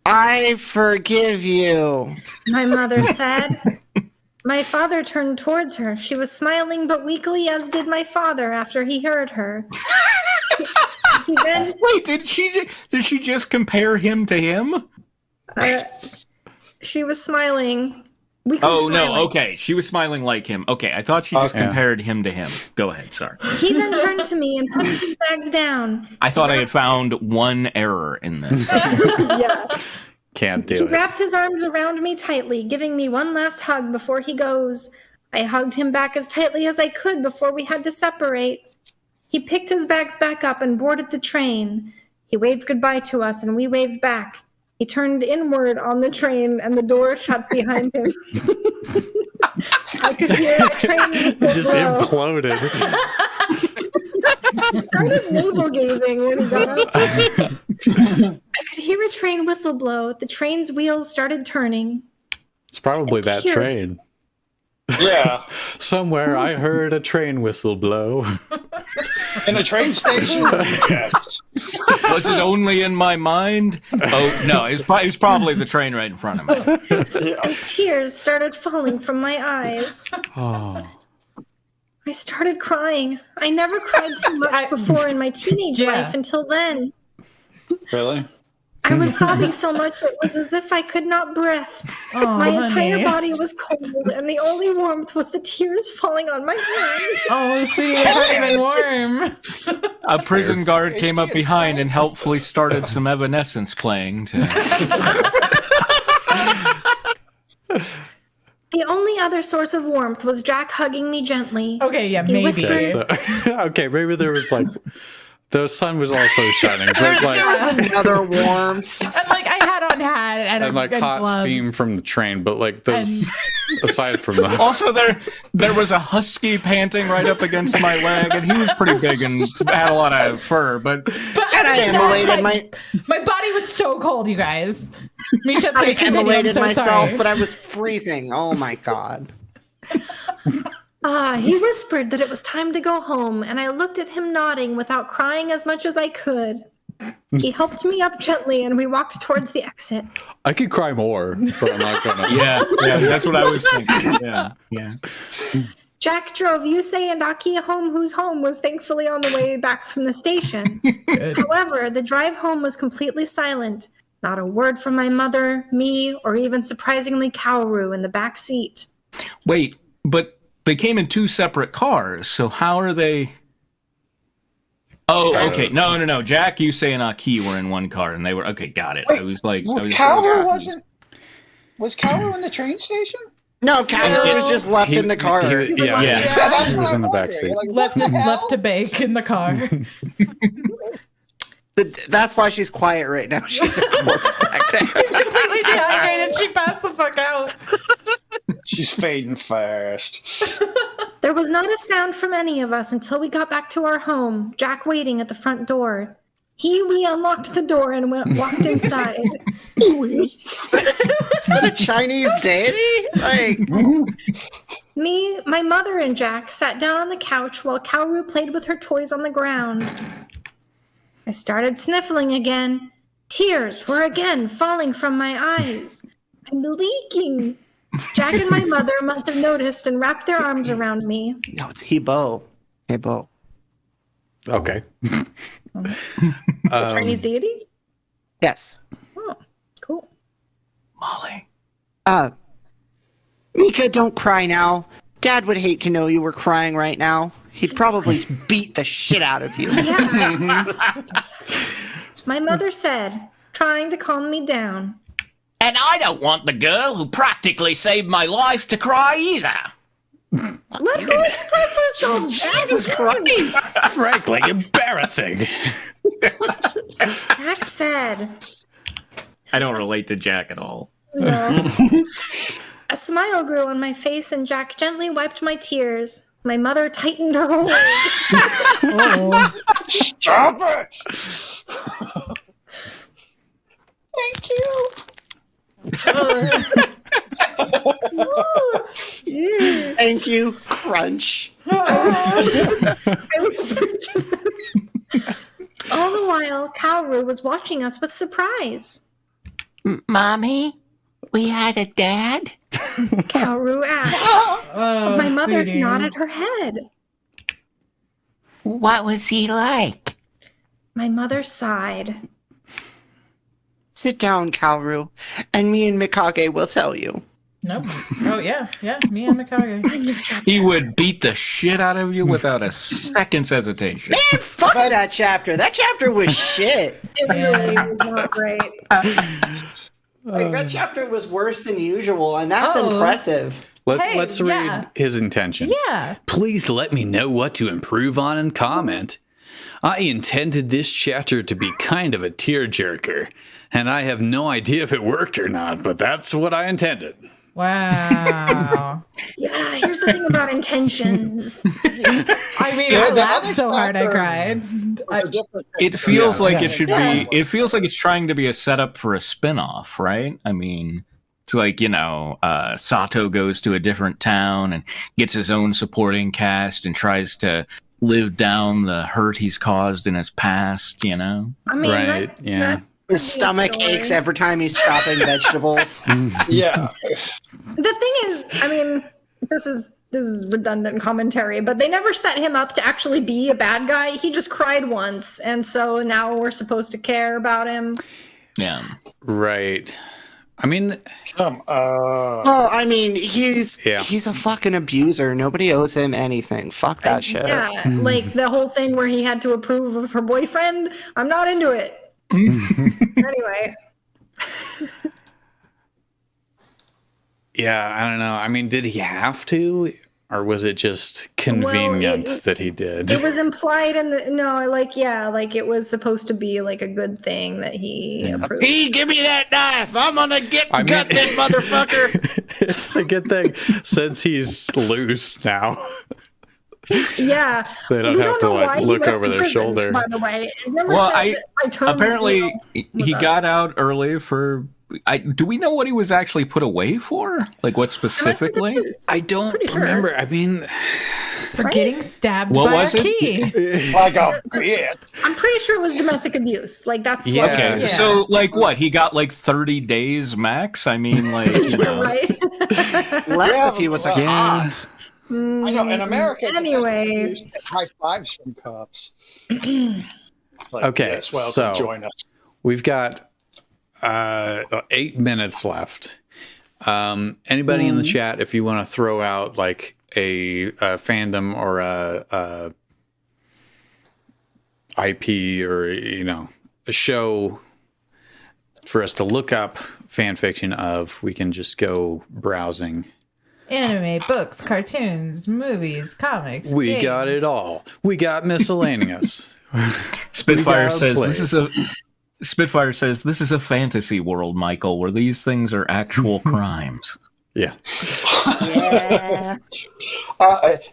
I forgive you. My mother said. My father turned towards her. She was smiling but weakly, as did my father after he heard her. He then, Wait, did she just compare him to him? she was smiling. Weakly Oh, no, smiling. okay. She was smiling like him. Okay, I thought she just Okay. compared him to him. Go ahead, sorry. He then turned to me and put his bags down. I thought I had found one error in this. Yeah. Can't He do it. wrapped his arms around me tightly, giving me one last hug before he goes. I hugged him back as tightly as I could before we had to separate. He picked his bags back up and boarded the train. He waved goodbye to us, and we waved back. He turned inward on the train, and the door shut behind him. I could hear the train whistle Just blow. imploded. He started navel gazing when he got up. I could hear a train whistle blow. The train's wheels started turning. It's probably that Tears. train. Yeah. Somewhere I heard a train whistle blow. In a train station? Yes. Was it only in my mind? Oh, no, it was probably the train right in front of me. Yeah. Tears started falling from my eyes. Oh. I started crying. I never cried too much before in my teenage life until then. Really? I was sobbing so much it was as if I could not breathe. My entire body was cold, and the only warmth was the tears falling on my hands. Oh, sweetie, it's not even warm. A prison guard came up behind and helpfully started some Evanescence playing. The only other source of warmth was Jack hugging me gently. Okay, yeah, He maybe. whispered, Okay, maybe there was like the sun was also shining, but like There was another warmth. And like I had on hat and like hot gloves. steam from the train, but like those aside from that. Also, there was a husky panting right up against my leg, and he was pretty big and had a lot of fur. But And I immolated my body was so cold, you guys. Misha, I please continue. I'm immolated so myself, sorry. but I was freezing. Oh my god. He whispered that it was time to go home, and I looked at him nodding without crying as much as I could. He helped me up gently, and we walked towards the exit. I could cry more, but I'm not gonna. yeah, that's what I was thinking. Yeah. Jack drove Yusei and Aki home, whose home was thankfully on the way back from the station. However, the drive home was completely silent. Not a word from my mother, me, or even surprisingly Kaoru in the back seat. Wait, but they came in two separate cars, so how are they? Oh, okay. No. Jack, Yusei, and Aki were in one car, and they were okay. Got it. Wait, I was like, Kaoru wasn't. Was Kaoru in the train station? No, Kaoru was just left in the car. Yeah. He was in the back seat. left to bake in the car. That's why she's quiet right now. She's a corpse back there. She's completely dehydrated. She passed the fuck out. She's fading fast. There was not a sound from any of us until we got back to our home, Jack waiting at the front we unlocked the door and walked inside. Is that a Chinese deity? Like, Me, my mother, and Jack sat down on the couch while Kaoru played with her toys on the ground. I started sniffling again. Tears were again falling from my eyes. I'm leaking. Jack and my mother must have noticed and wrapped their arms around me. no, it's Hebo. Hebo. Okay. Chinese deity? Yes. Oh, cool. Molly. Mika, don't cry now. Dad would hate to know you were crying right now. He'd probably beat the shit out of you. Yeah. My mother said, trying to calm me down. And I don't want the girl who practically saved my life to cry either. Let her express herself. Jesus Christ. Frankly, embarrassing. Jack said. I don't relate to Jack at all. No. A smile grew on my face and Jack gently wiped my tears. My mother tightened her hold. Stop it! Thank you. Thank you, Crunch. I whispered to them. All the while, Kaoru was watching us with surprise. Mommy, we had a dad? Kaoru asked. Oh, My mother sweetie. nodded her head. What was he like? My mother sighed. Sit down, Kaoru, and me and Mikage will tell you. Nope. Oh, yeah. Me and Mikage. He would beat the shit out of you without a second's hesitation. Man, fuck that chapter. That chapter was shit. It really was not great. Like, that chapter was worse than usual, and that's Oh. impressive. Let's yeah. read his intentions. Yeah. Please let me know what to improve on and comment. I intended this chapter to be kind of a tearjerker, and I have no idea if it worked or not, but that's what I intended. Wow. Yeah, here's the thing about intentions. I mean, Yeah, I the laughed other so hard I chapter- cried. It feels Yeah. like it should Yeah. be. It feels like it's trying to be a setup for a spin-off, right? I mean, to like, Sato goes to a different town and gets his own supporting cast and tries to live down the hurt he's caused in his past. I mean, Right, yeah. His stomach aches every time he's chopping vegetables. Yeah. The thing is, I mean, this is this is redundant commentary, but they never set him up to actually be a bad guy. He just cried once, and so now we're supposed to care about him. Yeah. Right. I mean, Well, I mean, he's a fucking abuser. Nobody owes him anything. Fuck that shit. Yeah, like the whole thing where he had to approve of her boyfriend. I'm not into it. Anyway. yeah, I don't know. I mean, did he have to? Or was it just convenient that he did? It was implied in the it was supposed to be like a good thing that he approved. P, give me that knife. I'm gonna gut this motherfucker. It's a good thing since he's loose now. Yeah, they don't have to like look over their shoulder. By the way, well, apparently he got out early for. Do we know what he was actually put away for? Like what specifically? I don't remember. Sure. I mean, for getting stabbed by a key. Like a bitch. I'm pretty sure it was domestic abuse. Like that's okay. Yeah. So like what? He got like 30 days max. I mean, like right? Less if he was a cop. I know. In America, anyway, high fives from cops. Like, okay, yes, well, so join us. We've got 8 minutes left. Anybody in the chat, if you want to throw out like a fandom or a IP or a show for us to look up fan fiction of, we can just go browsing. Anime, books, cartoons, movies, comics. We games. got it all. We got miscellaneous. Spitfire says this is a fantasy world, Michael, where these things are actual crimes. Yeah. Yeah.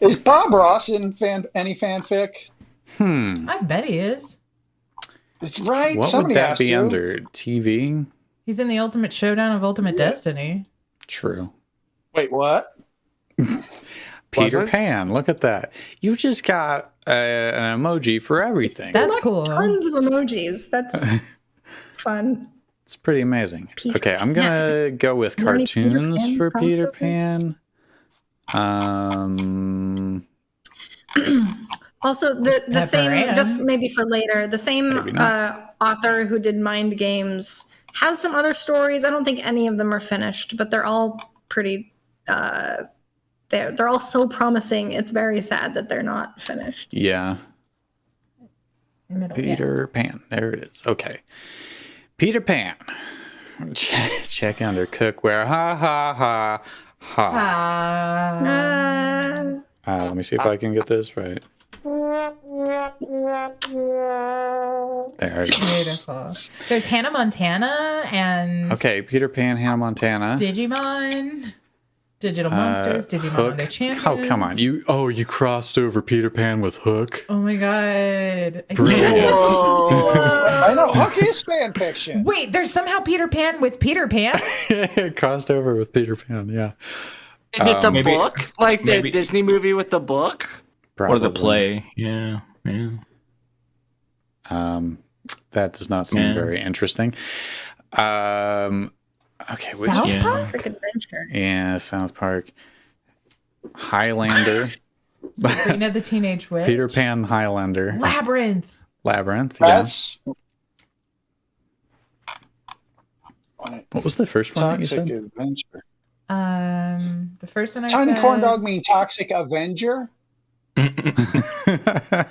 Is Bob Ross in any fanfic? I bet he is. That's right. What Somebody would that be to. under? TV? He's in the Ultimate Showdown of Ultimate Destiny. True. Wait, what? Peter Pan. Look at that. You just got an emoji for everything. That's cool. Tons of emojis. That's fun. It's pretty amazing. Okay, I'm gonna go with cartoons for Peter Pan. Also, the same, just maybe for later, the same author who did Mind Games has some other stories. I don't think any of them are finished, but they're all pretty. They're all so promising. It's very sad that they're not finished. Yeah. Peter Pan. There it is. Okay. Peter Pan. Check under cookware. Ha ha ha ha. Let me see if I can get this right. There it is. Beautiful. There's Hannah Montana and Peter Pan, Hannah Montana, Digimon, Digital Monsters, Digimon Hook. Other Champions. Oh, come on. You crossed over Peter Pan with Hook. Oh my god. Brilliant. I know Hook is fan fiction. Wait, there's somehow Peter Pan with Peter Pan? Crossed over with Peter Pan, yeah. Is it the book? Like the Disney movie with the book? Probably. Or the play. Yeah. That does not seem very interesting. Okay, South Park? Adventure. Yeah, South Park. Highlander. Sabrina the Teenage Witch. Peter Pan, Highlander. Labyrinth, That's What was the first one that you Toxic said? Adventure. The first one I Tiny said. Corn Dog mean Toxic Avenger? Hannah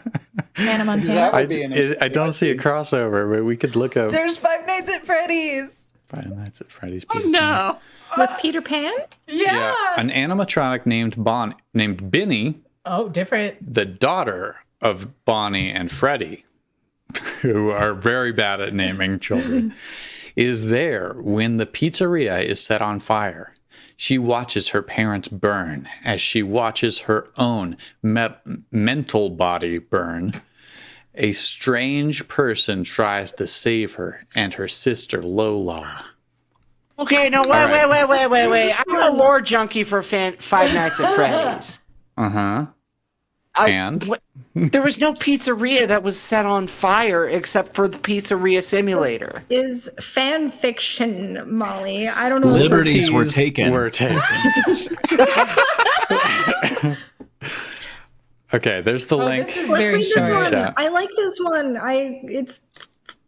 Montana. I don't see a crossover, but we could look up There's Five Nights at Freddy's. Five Nights at Freddy's. No. With Peter Pan? Yeah. An animatronic named Binnie, Oh, different. the daughter of Bonnie and Freddie, who are very bad at naming children, is there when the pizzeria is set on fire. She watches her parents burn as she watches her own mental body burn. A strange person tries to save her and her sister Lola. Okay, no, wait. I'm a lore junkie for Five Nights at Freddy's. Uh-huh. There was no pizzeria that was set on fire except for the Pizzeria Simulator. Is fan fiction, Molly. I don't know. Liberties were taken. Okay, there's the link. This is Let's very read this short. one. Chat. I like this one. It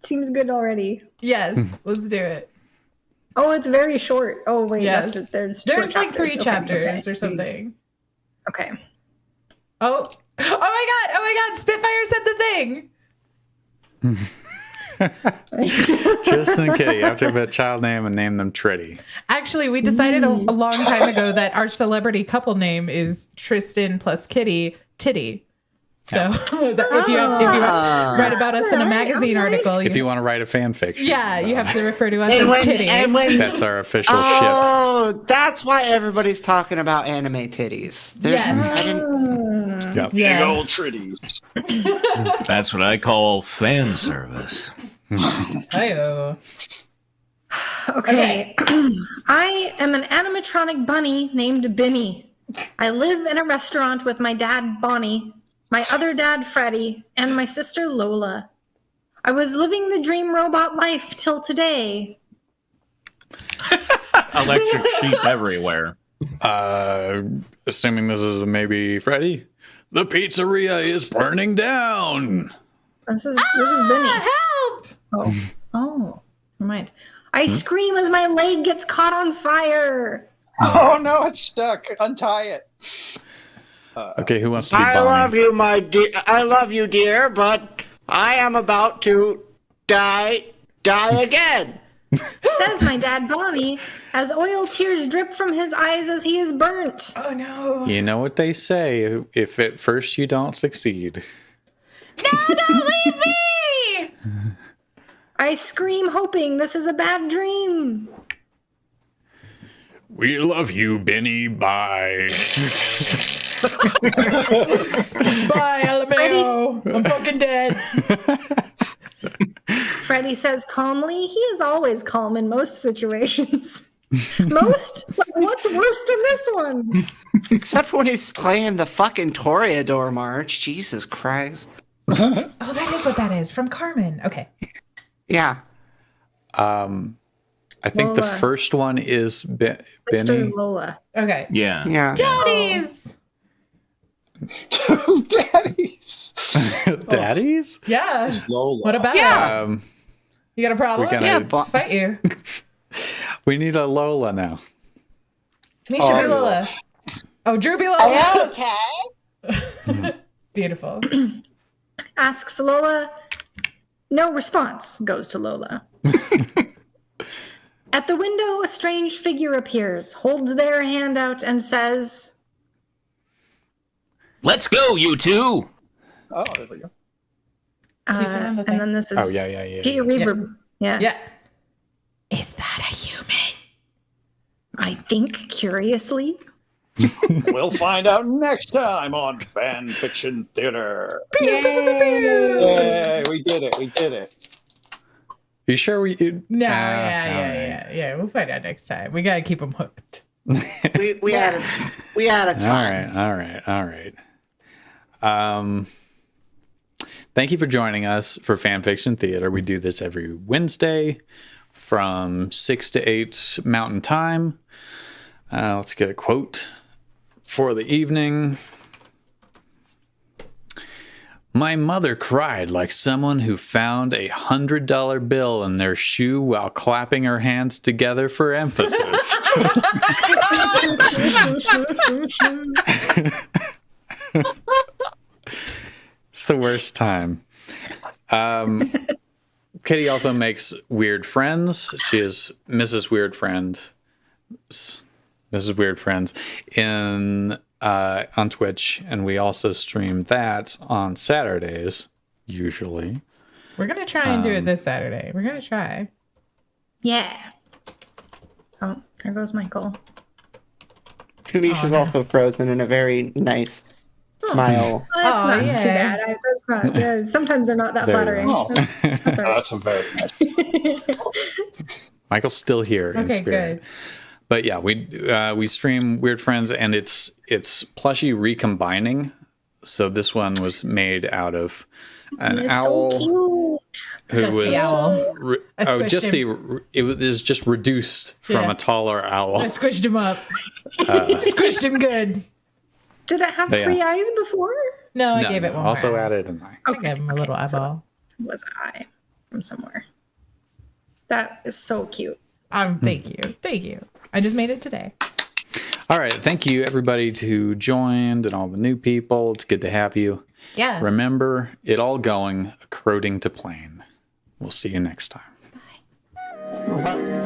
seems good already. Yes, let's do it. Oh, it's very short. Oh wait, Yes. there's There's four like 3 chapters. chapters or something. Okay. Oh my god, Spitfire said the thing. Tristan and Kitty, you have to have a child name and name them Tritty. Actually, we decided a long time ago that our celebrity couple name is Tristan plus Kitty, Titty. So if you write about us in a magazine article, If you want to write a fan fiction. yeah, you have to refer to us as Titty. That's our official ship. Oh, that's why everybody's talking about anime titties. Yes. I didn't, Yep. Big Yeah. old tritties. That's what I call fan service. Hi-yo. Okay. I am an animatronic bunny named Binny. I live in a restaurant with my dad, Bonnie, my other dad, Freddie, and my sister, Lola. I was living the dream robot life till today. Electric sheep everywhere. Assuming this is maybe Freddy. The pizzeria is burning down. This is Binny. Help! Oh, never mind. I scream as my leg gets caught on fire. Oh no, it's stuck. Untie it. Okay, who wants to be I Bonnie? love you, my dear. I love you, dear, but I am about to die again. Says my dad, Bonnie, as oil tears drip from his eyes as he is burnt. Oh no. You know what they say, if at first you don't succeed. No, don't leave me! I scream, hoping this is a bad dream. We love you, Benny. Bye. Bye, LMAO. I'm fucking dead. Freddie says calmly, he is always calm in most situations. Most? Like, what's worse than this one? Except when he's playing the fucking Toreador March. Jesus Christ. Oh, that is what that is from Carmen. Okay. Yeah. I think the Lola. first one is Sister Benny. Lola. Okay. Yeah. Yeah. Daddies. Daddies. Daddies? Yeah. Lola. What about Yeah. it? You got a problem? We gotta- Yeah, but Fight you. We need a Lola now. Me should be Lola. Oh, Drew be Lola. Are you okay? Beautiful. Asks Lola. No response goes to Lola. At the window, a strange figure appears, holds their hand out, and says, Let's go, you two. Oh, there we go. and then this is Oh, yeah. Get your reverb. Yeah. Yeah. Is that a human? I think curiously. We'll find out next time on Fan Fiction Theater. Yay! Yay, we did it. You sure we? No, alright. yeah. We'll find out next time. We gotta keep them hooked. we had a time. All right. Thank you for joining us for Fan Fiction Theater. We do this every Wednesday from 6 to 8 Mountain Time. Let's get a quote for the evening. My mother cried like someone who found $100 bill in their shoe while clapping her hands together for emphasis. It's the worst time. Kitty also makes weird friends. She is Mrs. Weird Friend. Mrs. Weird Friends in on Twitch, and we also stream that on Saturdays usually. We're gonna try and do it this Saturday. We're gonna try. Yeah. Oh, there goes Michael. Tunisha's also frozen in a very nice smile. Oh, that's not yeah. too bad. That's not. Yeah, sometimes they're not that There flattering. you Oh, That's all right. that's a very nice. Michael's still here in Okay, spirit. good. But yeah, we stream Weird Friends, and it's plushie recombining. So this one was made out of an It's owl so cute. who Just the was owl. I squished it was just reduced from Yeah. a taller owl. I squished him up. Squished him good. Did it have But yeah. 3 eyes before? No, I gave it one Also more. added an eye. I gave him a little so eyeball. it was an eye from somewhere. That is so cute. Thank you. I just made it today. All right. Thank you, everybody who joined and all the new people. It's good to have you. Yeah. Remember, it all going according to plan. We'll see you next time. Bye.